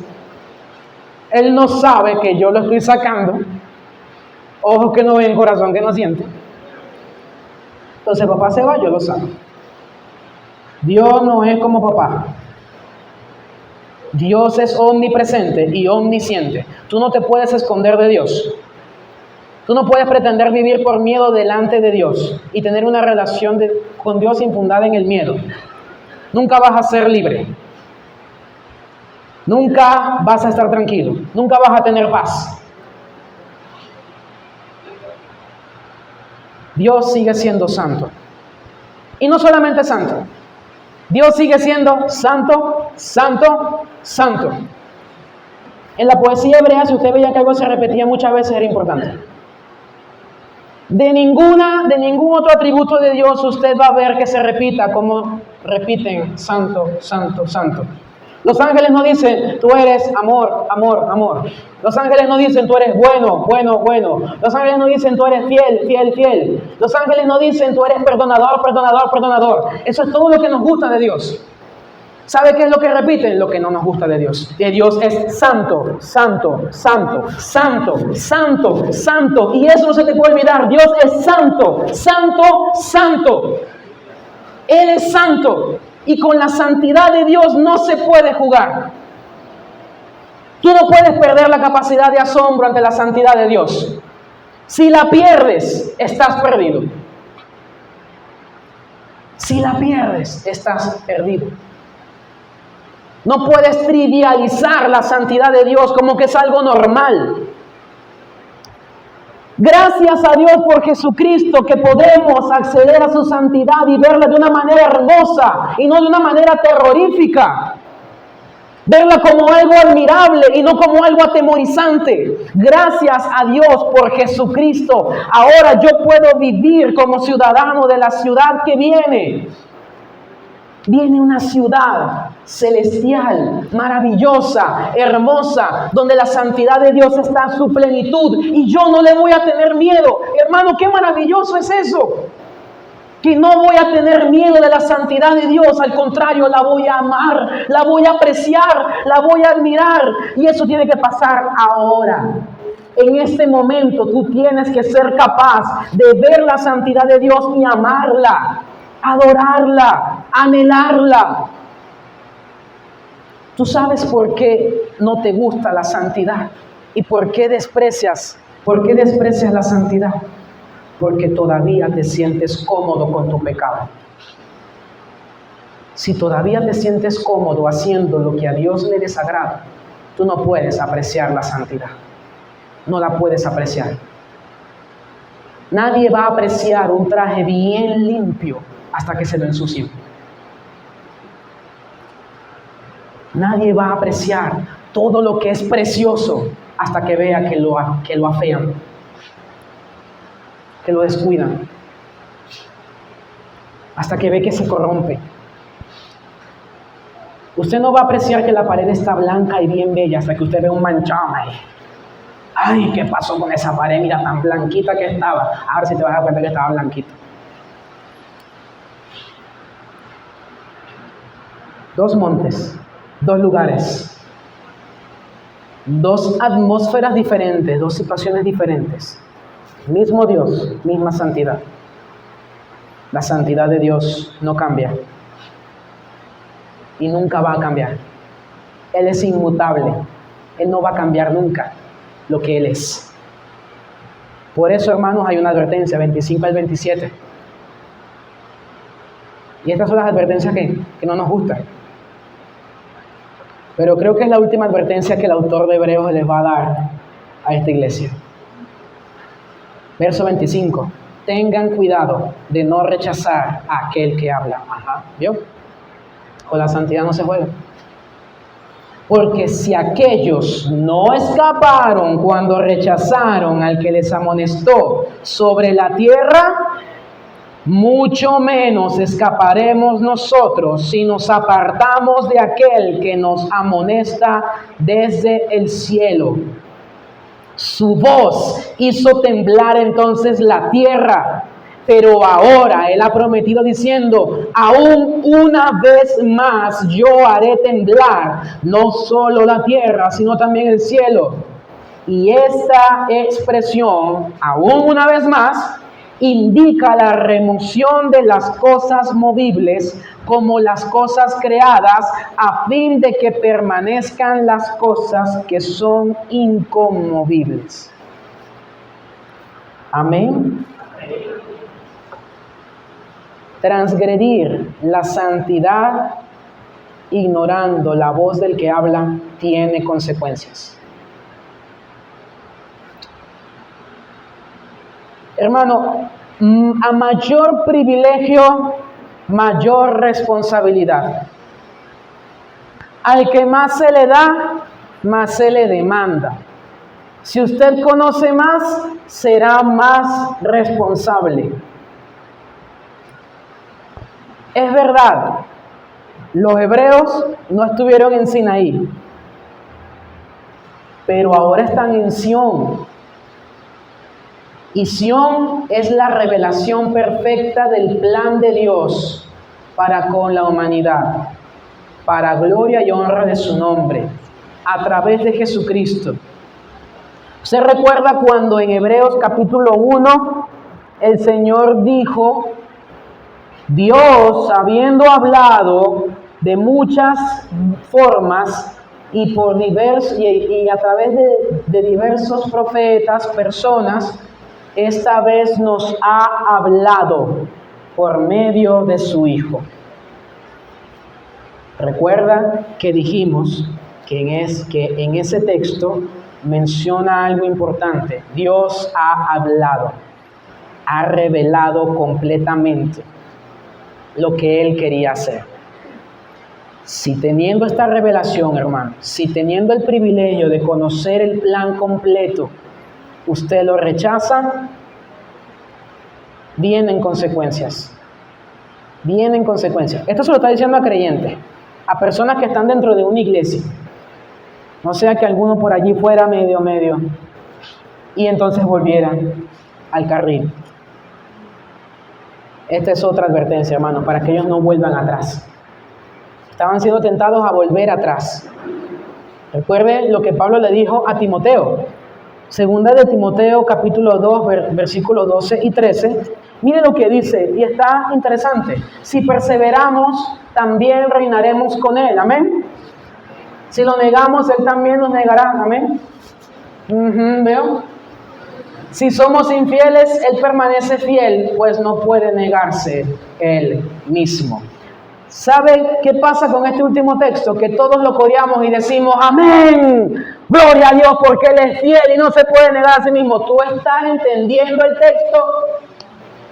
él no sabe que yo lo estoy sacando. Ojos que no ven, corazón que no siente. Entonces papá se va, yo lo saco. Dios no es como papá. Dios es omnipresente y omnisciente. Tú no te puedes esconder de Dios. Tú no puedes pretender vivir por miedo delante de Dios y tener una relación con Dios infundada en el miedo. Nunca vas a ser libre. Nunca vas a estar tranquilo. Nunca vas a tener paz. Dios sigue siendo santo. Y no solamente santo. Dios sigue siendo santo, santo, santo. En la poesía hebrea, si usted veía que algo se repetía muchas veces, era importante. De ningún otro atributo de Dios usted va a ver que se repita como repiten santo, santo, santo. Los ángeles no dicen, tú eres amor, amor, amor. Los ángeles no dicen, tú eres bueno, bueno, bueno. Los ángeles no dicen, tú eres fiel, fiel, fiel. Los ángeles no dicen, tú eres perdonador, perdonador, perdonador. Eso es todo lo que nos gusta de Dios. ¿Sabe qué es lo que repiten? Lo que no nos gusta de Dios. Que Dios es santo, santo, santo, santo, santo, santo. Y eso no se te puede olvidar. Dios es santo, santo, santo. Él es santo. Y con la santidad de Dios no se puede jugar. Tú no puedes perder la capacidad de asombro ante la santidad de Dios. Si la pierdes, estás perdido. Si la pierdes, estás perdido. No puedes trivializar la santidad de Dios como que es algo normal. Gracias a Dios por Jesucristo que podemos acceder a su santidad y verla de una manera hermosa y no de una manera terrorífica. Verla como algo admirable y no como algo atemorizante. Gracias a Dios por Jesucristo. Ahora yo puedo vivir como ciudadano de la ciudad que viene. Viene una ciudad celestial, maravillosa, hermosa, donde la santidad de Dios está en su plenitud y yo no le voy a tener miedo. Hermano, qué maravilloso es eso. Que no voy a tener miedo de la santidad de Dios, al contrario, la voy a amar, la voy a apreciar, la voy a admirar. Y eso tiene que pasar ahora. En este momento tú tienes que ser capaz de ver la santidad de Dios y amarla, adorarla, anhelarla. ¿Tú sabes por qué no te gusta la santidad? ¿Y por qué desprecias la santidad? Porque todavía te sientes cómodo con tu pecado. Si todavía te sientes cómodo haciendo lo que a Dios le desagrada, tú no puedes apreciar la santidad. No la puedes apreciar. Nadie va a apreciar un traje bien limpio hasta que se lo ensucien. Nadie va a apreciar todo lo que es precioso hasta que vea que lo afean, que lo descuidan, hasta que ve que se corrompe. Usted no va a apreciar que la pared está blanca y bien bella hasta que usted ve un manchón ahí. Ay, ¿qué pasó con esa pared? Mira, tan blanquita que estaba. Ahora sí te vas a dar cuenta que estaba blanquita. Dos montes, dos lugares, dos atmósferas diferentes, dos situaciones diferentes. Mismo Dios, misma santidad. La santidad de Dios no cambia y nunca va a cambiar. Él es inmutable. Él no va a cambiar nunca lo que Él es. Por eso, hermanos, hay una advertencia, 25 al 27. Y estas son las advertencias que no nos gustan. Pero creo que es la última advertencia que el autor de Hebreos les va a dar a esta iglesia. Verso 25. Tengan cuidado de no rechazar a aquel que habla. ¿Vio? Con la santidad no se juega. Porque si aquellos no escaparon cuando rechazaron al que les amonestó sobre la tierra, mucho menos escaparemos nosotros si nos apartamos de aquel que nos amonesta desde el cielo. Su voz hizo temblar entonces la tierra, pero ahora Él ha prometido diciendo, aún una vez más yo haré temblar no solo la tierra, sino también el cielo. Y esta expresión, aún una vez más, indica la remoción de las cosas movibles como las cosas creadas, a fin de que permanezcan las cosas que son inconmovibles. Amén. Transgredir la santidad ignorando la voz del que habla tiene consecuencias. Hermano, a mayor privilegio, mayor responsabilidad. Al que más se le da, más se le demanda. Si usted conoce más, será más responsable. Es verdad, los hebreos no estuvieron en Sinaí, pero ahora están en Sión. Y Sión es la revelación perfecta del plan de Dios para con la humanidad, para gloria y honra de su nombre, a través de Jesucristo. ¿Usted recuerda cuando en Hebreos capítulo 1 el Señor dijo, Dios, habiendo hablado de muchas formas y a través de diversos profetas, personas, esta vez nos ha hablado por medio de su Hijo? Recuerda que dijimos que en ese texto menciona algo importante. Dios ha hablado, ha revelado completamente lo que Él quería hacer. Si teniendo esta revelación, hermano, si teniendo el privilegio de conocer el plan completo, usted lo rechaza, vienen consecuencias. Vienen consecuencias. Esto se lo está diciendo a creyentes, a personas que están dentro de una iglesia. No sea que alguno por allí fuera medio, y entonces volvieran al carril. Esta es otra advertencia, hermano, para que ellos no vuelvan atrás. Estaban siendo tentados a volver atrás. Recuerde lo que Pablo le dijo a Timoteo. Segunda de Timoteo, capítulo 2, versículos 12 y 13. Mire lo que dice, y está interesante. Si perseveramos, también reinaremos con Él. Amén. Si lo negamos, Él también nos negará. Amén. ¿Veo? Si somos infieles, Él permanece fiel, pues no puede negarse Él mismo. ¿Sabe qué pasa con este último texto? Que todos lo coreamos y decimos, amén, gloria a Dios, porque Él es fiel y no se puede negar a sí mismo. ¿Tú estás entendiendo el texto?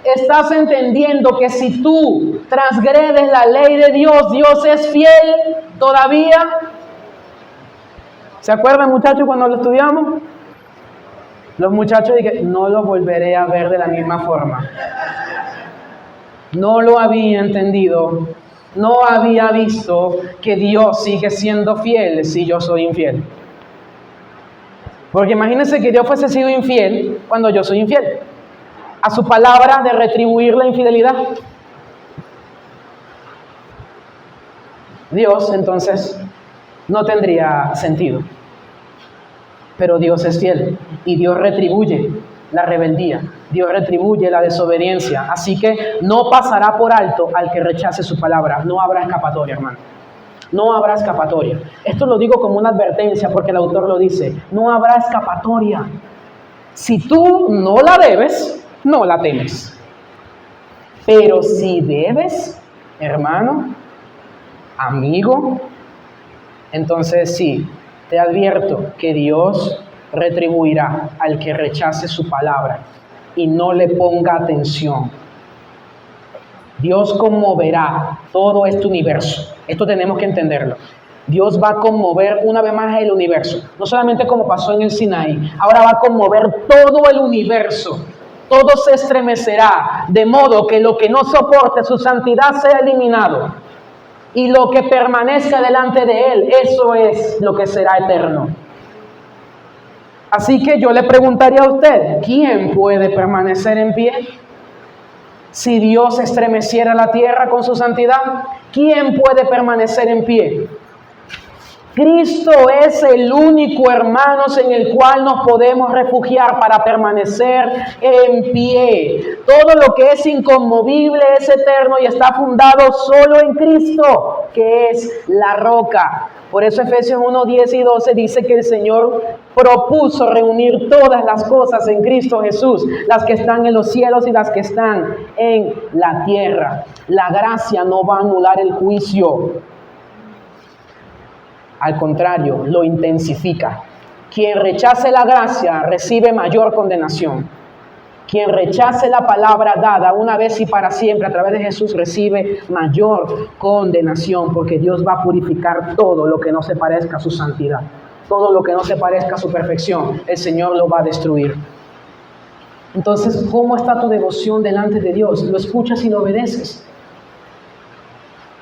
¿Estás entendiendo que si tú transgredes la ley de Dios, Dios es fiel todavía? ¿Se acuerdan, muchachos, cuando lo estudiamos? Los muchachos dijeron, no lo volveré a ver de la misma forma. No lo había entendido. No había visto que Dios sigue siendo fiel si yo soy infiel. Porque imagínense que Dios fuese sido infiel cuando yo soy infiel. A su palabra de retribuir la infidelidad. Dios entonces no tendría sentido. Pero Dios es fiel y Dios retribuye la rebeldía, Dios retribuye la desobediencia, así que no pasará por alto al que rechace su palabra. No habrá escapatoria, hermano, no habrá escapatoria. Esto lo digo como una advertencia porque el autor lo dice, no habrá escapatoria. Si tú no la debes, no la temes, pero si debes, hermano, amigo, entonces sí, te advierto que Dios retribuirá al que rechace su palabra y no le ponga atención. Dios conmoverá todo este universo. Esto tenemos que entenderlo. Dios va a conmover una vez más el universo. No solamente como pasó en el Sinaí, ahora va a conmover todo el universo. Todo se estremecerá, de modo que lo que no soporte su santidad sea eliminado. Y lo que permanezca delante de Él, eso es lo que será eterno. Así que yo le preguntaría a usted, ¿quién puede permanecer en pie? Si Dios estremeciera la tierra con su santidad, ¿quién puede permanecer en pie? Cristo es el único, hermanos, en el cual nos podemos refugiar para permanecer en pie. Todo lo que es inconmovible es eterno y está fundado solo en Cristo, que es la roca. Por eso Efesios 1, 10 y 12 dice que el Señor propuso reunir todas las cosas en Cristo Jesús, las que están en los cielos y las que están en la tierra. La gracia no va a anular el juicio. Al contrario, lo intensifica. Quien rechace la gracia recibe mayor condenación. Quien rechace la palabra dada una vez y para siempre a través de Jesús recibe mayor condenación, porque Dios va a purificar todo lo que no se parezca a su santidad. Todo lo que no se parezca a su perfección, el Señor lo va a destruir. Entonces, ¿cómo está tu devoción delante de Dios? ¿Lo escuchas y lo obedeces?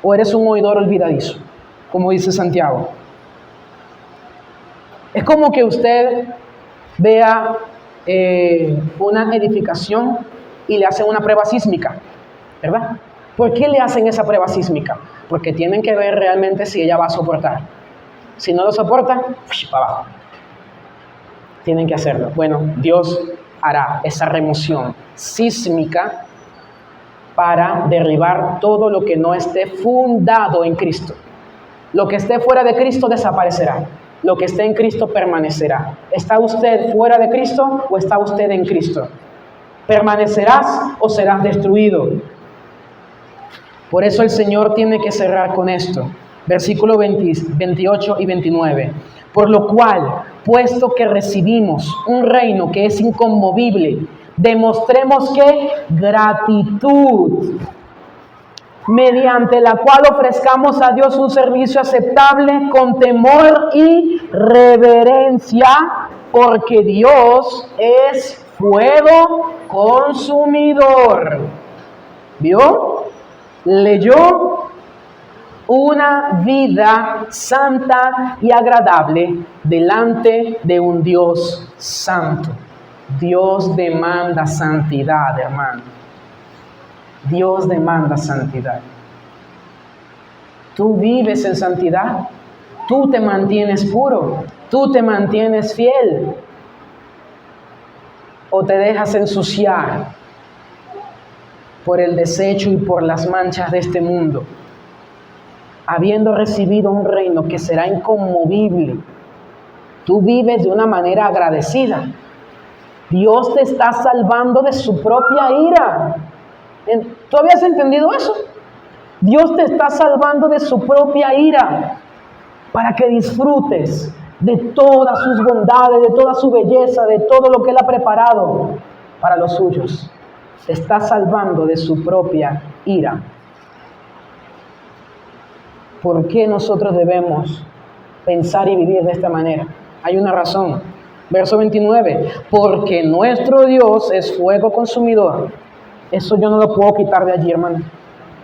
¿O eres un oidor olvidadizo, como dice Santiago? Es como que usted vea una edificación y le hacen una prueba sísmica, ¿verdad? ¿Por qué le hacen esa prueba sísmica? Porque tienen que ver realmente si ella va a soportar. Si no lo soporta, para abajo. Tienen que hacerlo. Bueno, Dios hará esa remoción sísmica para derribar todo lo que no esté fundado en Cristo. Lo que esté fuera de Cristo desaparecerá. Lo que esté en Cristo permanecerá. ¿Está usted fuera de Cristo o está usted en Cristo? ¿Permanecerás o serás destruido? Por eso el Señor tiene que cerrar con esto. Versículo 28 y 29. Por lo cual, puesto que recibimos un reino que es inconmovible, demostremos que gratitud, mediante la cual ofrezcamos a Dios un servicio aceptable con temor y reverencia, porque Dios es fuego consumidor. ¿Vio? Leyó una vida santa y agradable delante de un Dios santo. Dios demanda santidad, hermano. Dios demanda santidad. Tú vives en santidad. Tú te mantienes puro. Tú te mantienes fiel. O te dejas ensuciar por el desecho y por las manchas de este mundo. Habiendo recibido un reino que será inconmovible, tú vives de una manera agradecida. Dios te está salvando de su propia ira. ¿Tú habías entendido eso? Dios te está salvando de su propia ira para que disfrutes de todas sus bondades, de toda su belleza, de todo lo que Él ha preparado para los suyos. Te está salvando de su propia ira. ¿Por qué nosotros debemos pensar y vivir de esta manera? Hay una razón. Verso 29. Porque nuestro Dios es fuego consumidor. Eso yo no lo puedo quitar de allí, hermano.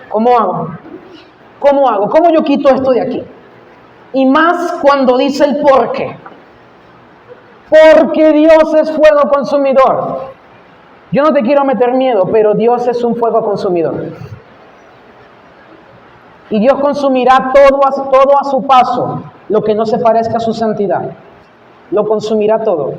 ¿Cómo hago? ¿Cómo hago? ¿Cómo yo quito esto de aquí? Y más cuando dice el por qué. Porque Dios es fuego consumidor. Yo no te quiero meter miedo, pero Dios es un fuego consumidor. Y Dios consumirá todo a su paso, lo que no se parezca a su santidad. Lo consumirá todo.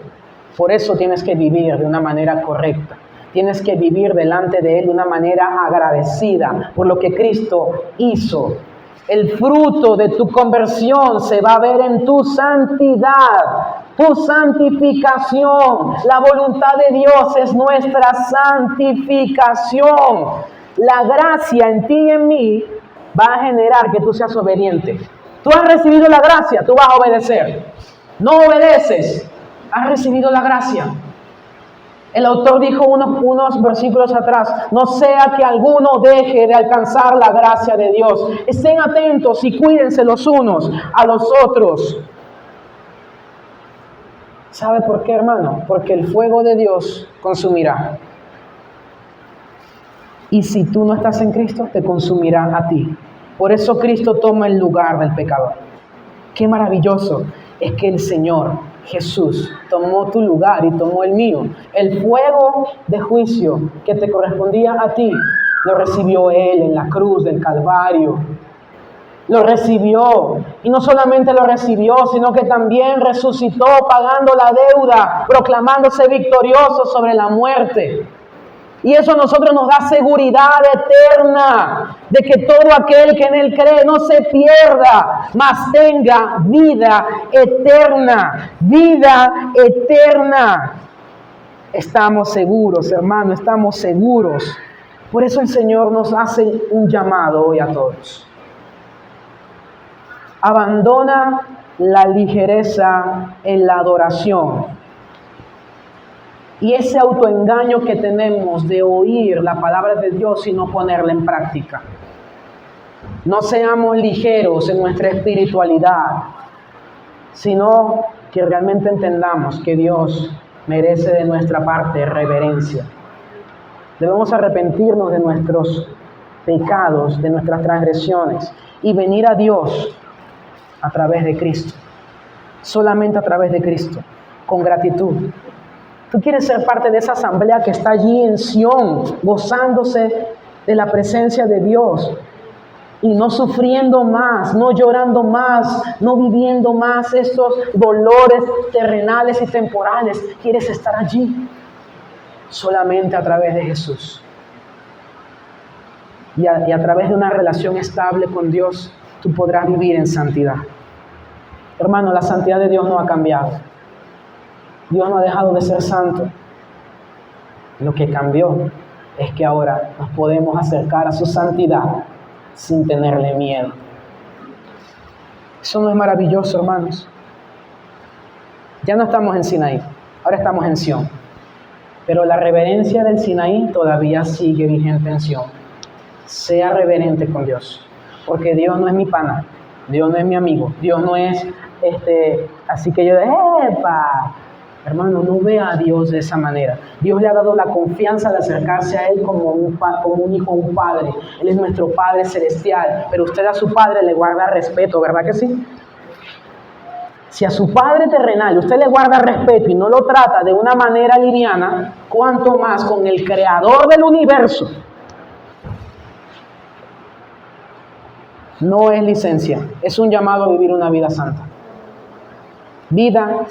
Por eso tienes que vivir de una manera correcta. Tienes que vivir delante de Él de una manera agradecida por lo que Cristo hizo. El fruto de tu conversión se va a ver en tu santidad, tu santificación. La voluntad de Dios es nuestra santificación. La gracia en ti y en mí va a generar que tú seas obediente. Tú has recibido la gracia, tú vas a obedecer. No obedeces, has recibido la gracia. El autor dijo unos versículos atrás, no sea que alguno deje de alcanzar la gracia de Dios. Estén atentos y cuídense los unos a los otros. ¿Sabe por qué, hermano? Porque el fuego de Dios consumirá. Y si tú no estás en Cristo, te consumirá a ti. Por eso Cristo toma el lugar del pecador. Qué maravilloso es que el Señor Jesús tomó tu lugar y tomó el mío. El fuego de juicio que te correspondía a ti, lo recibió Él en la cruz del Calvario. lo recibió. Y no solamente lo recibió, sino que también resucitó pagando la deuda, proclamándose victorioso sobre la muerte. Y eso a nosotros nos da seguridad eterna de que todo aquel que en Él cree no se pierda, mas tenga vida eterna. Vida eterna. Estamos seguros, hermano, estamos seguros. Por eso el Señor nos hace un llamado hoy a todos. Abandona la ligereza en la adoración y ese autoengaño que tenemos de oír la palabra de Dios y no ponerla en práctica. No seamos ligeros en nuestra espiritualidad, sino que realmente entendamos que Dios merece de nuestra parte reverencia. Debemos arrepentirnos de nuestros pecados, de nuestras transgresiones y venir a Dios a través de Cristo, solamente a través de Cristo, con gratitud. Tú quieres ser parte de esa asamblea que está allí en Sión, gozándose de la presencia de Dios y no sufriendo más, no llorando más, no viviendo más estos dolores terrenales y temporales. Quieres estar allí solamente a través de Jesús y a través de una relación estable con Dios. Tú podrás vivir en santidad. Hermano, la santidad de Dios no ha cambiado. Dios no ha dejado de ser santo. Lo que cambió es que ahora nos podemos acercar a su santidad sin tenerle miedo. Eso no es maravilloso, hermanos. Ya no estamos en Sinaí, ahora estamos en Sión. Pero la reverencia del Sinaí todavía sigue vigente en Sión. Sea reverente con Dios. Porque Dios no es mi pana, Dios no es mi amigo, Dios no es así que yo, ¡epa! Hermano, no vea a Dios de esa manera. Dios le ha dado la confianza de acercarse a Él como un hijo, un padre. Él es nuestro Padre celestial, pero usted a su Padre le guarda respeto, ¿verdad que sí? Si a su Padre terrenal usted le guarda respeto y no lo trata de una manera liviana, ¿cuánto más con el Creador del universo? No es licencia, es un llamado a vivir una vida santa. Vidas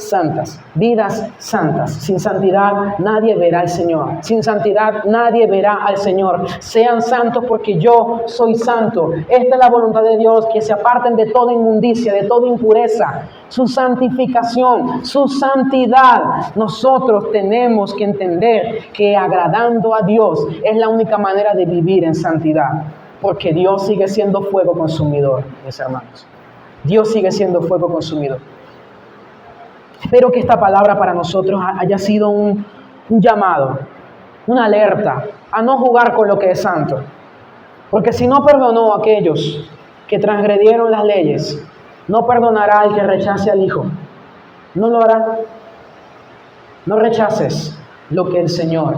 santas. Sin santidad nadie verá al Señor. Sin santidad nadie verá al Señor. Sean santos porque yo soy santo. Esta es la voluntad de Dios, que se aparten de toda inmundicia, de toda impureza. Su santificación, su santidad. Nosotros tenemos que entender que agradando a Dios es la única manera de vivir en santidad. Porque Dios sigue siendo fuego consumidor, mis hermanos. Dios sigue siendo fuego consumidor. Espero que esta palabra para nosotros haya sido un llamado, una alerta a no jugar con lo que es santo. Porque si no perdonó a aquellos que transgredieron las leyes, no perdonará al que rechace al Hijo. No lo hará. No rechaces lo que el Señor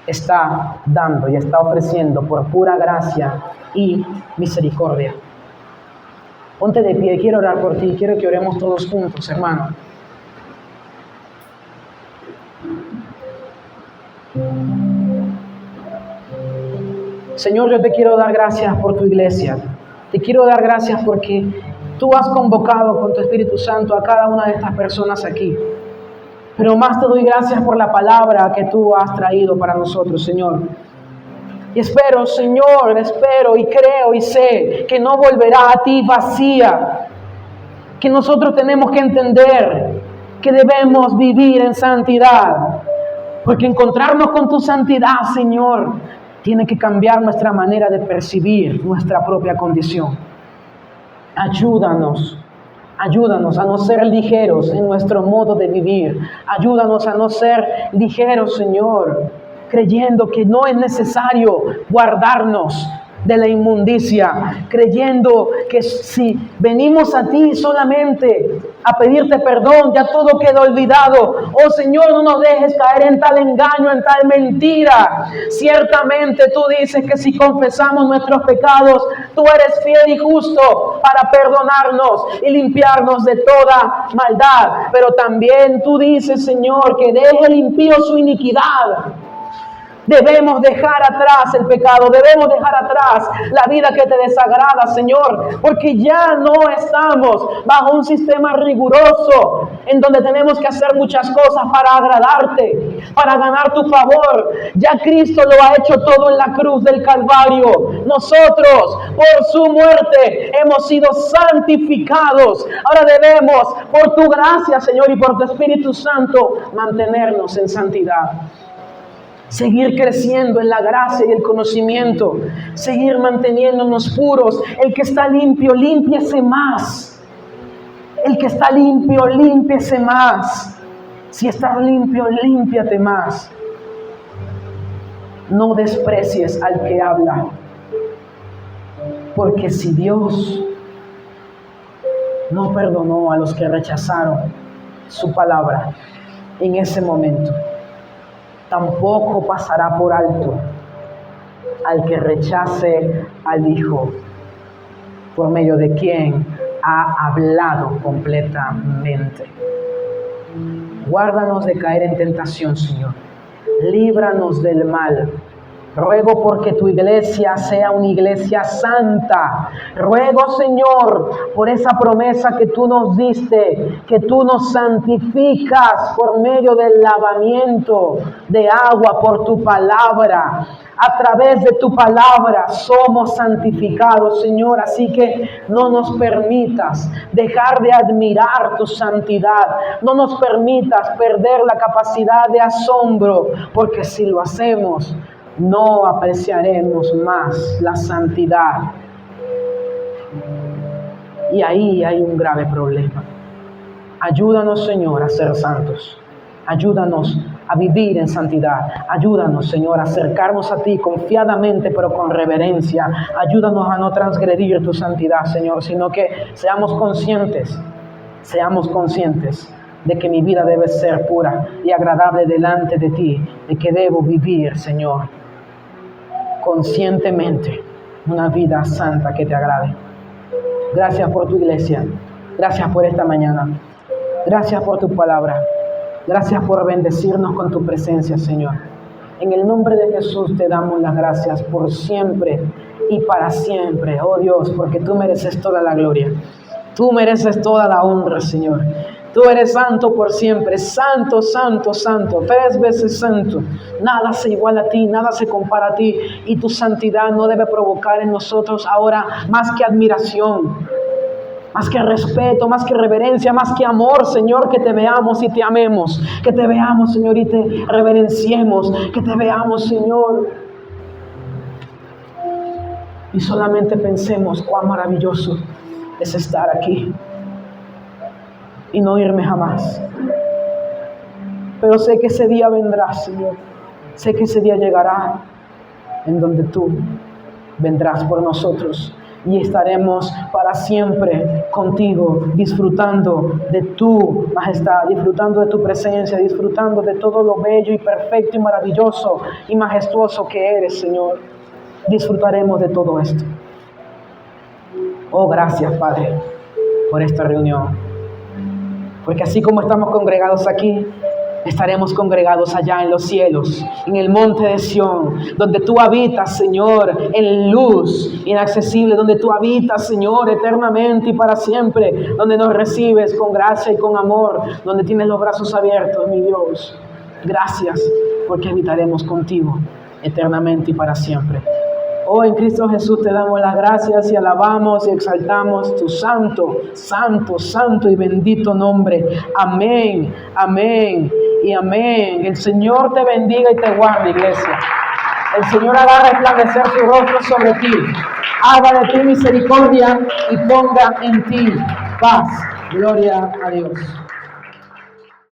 está dando y está ofreciendo por pura gracia y misericordia. Ponte de pie, quiero orar por ti, quiero que oremos todos juntos, hermano. Señor, yo te quiero dar gracias por tu iglesia. Te quiero dar gracias porque tú has convocado con tu Espíritu Santo a cada una de estas personas aquí. Pero más te doy gracias por la palabra que tú has traído para nosotros, Señor. Y espero, Señor, y creo y sé que no volverá a ti vacía. Que nosotros tenemos que entender que debemos vivir en santidad. Porque encontrarnos con tu santidad, Señor, tiene que cambiar nuestra manera de percibir nuestra propia condición. Ayúdanos a no ser ligeros en nuestro modo de vivir. Ayúdanos a no ser ligeros, Señor, creyendo que no es necesario guardarnos de la inmundicia, creyendo que si venimos a ti solamente a pedirte perdón, ya todo queda olvidado. Oh Señor, no nos dejes caer en tal engaño, en tal mentira. Ciertamente tú dices que si confesamos nuestros pecados, tú eres fiel y justo para perdonarnos y limpiarnos de toda maldad. Pero también tú dices, Señor, que deje el impío su iniquidad. Debemos dejar atrás el pecado, debemos dejar atrás la vida que te desagrada, Señor, porque ya no estamos bajo un sistema riguroso en donde tenemos que hacer muchas cosas para agradarte, para ganar tu favor. Ya Cristo lo ha hecho todo en la cruz del Calvario. Nosotros, por su muerte, hemos sido santificados. Ahora debemos, por tu gracia, Señor, y por tu Espíritu Santo, mantenernos en santidad. Seguir creciendo en la gracia y el conocimiento. Seguir manteniéndonos puros. El que está limpio, límpiese más. El que está limpio, límpiese más. Si estás limpio, límpiate más. No desprecies al que habla. Porque si Dios no perdonó a los que rechazaron su palabra en ese momento, tampoco pasará por alto al que rechace al Hijo, por medio de quien ha hablado completamente. Guárdanos de caer en tentación, Señor. Líbranos del mal. Ruego porque tu iglesia sea una iglesia santa. Ruego, Señor, por esa promesa que tú nos diste, que tú nos santificas por medio del lavamiento de agua por tu palabra. A través de tu palabra somos santificados, Señor. Así que no nos permitas dejar de admirar tu santidad. No nos permitas perder la capacidad de asombro, porque si lo hacemos, no apreciaremos más la santidad. Y ahí hay un grave problema. Ayúdanos, Señor, a ser santos. Ayúdanos a vivir en santidad. Ayúdanos, Señor, a acercarnos a ti confiadamente, pero con reverencia. Ayúdanos a no transgredir tu santidad, Señor, sino que seamos conscientes de que mi vida debe ser pura y agradable delante de ti, de que debo vivir, Señor, conscientemente una vida santa que te agrade. Gracias por tu iglesia. Gracias por esta mañana. Gracias por tu palabra. Gracias por bendecirnos con tu presencia, Señor. En el nombre de Jesús te damos las gracias por siempre y para siempre, oh Dios, porque tú mereces toda la gloria. Tú mereces toda la honra, Señor. Tú eres santo por siempre, santo, santo, santo, 3 veces santo. Nada se iguala a ti, nada se compara a ti. Y tu santidad no debe provocar en nosotros ahora más que admiración, más que respeto, más que reverencia, más que amor, Señor, que te veamos y te amemos. Que te veamos, Señor, y te reverenciemos. Que te veamos, Señor, y solamente pensemos cuán maravilloso es estar aquí y no irme jamás. Pero sé que ese día vendrá, Señor. Sé que ese día llegará en donde tú vendrás por nosotros y estaremos para siempre contigo, disfrutando de tu majestad, disfrutando de tu presencia, disfrutando de todo lo bello y perfecto y maravilloso y majestuoso que eres, Señor. Disfrutaremos de todo esto. Oh, gracias, Padre, por esta reunión. Porque así como estamos congregados aquí, estaremos congregados allá en los cielos, en el monte de Sión, donde tú habitas, Señor, en luz inaccesible, donde tú habitas, Señor, eternamente y para siempre, donde nos recibes con gracia y con amor, donde tienes los brazos abiertos, mi Dios. Gracias, porque habitaremos contigo eternamente y para siempre. Oh, en Cristo Jesús te damos las gracias y alabamos y exaltamos tu santo, santo, santo y bendito nombre. Amén, amén y amén. El Señor te bendiga y te guarde, iglesia. El Señor haga resplandecer su rostro sobre ti, haga de ti misericordia y ponga en ti paz. Gloria a Dios.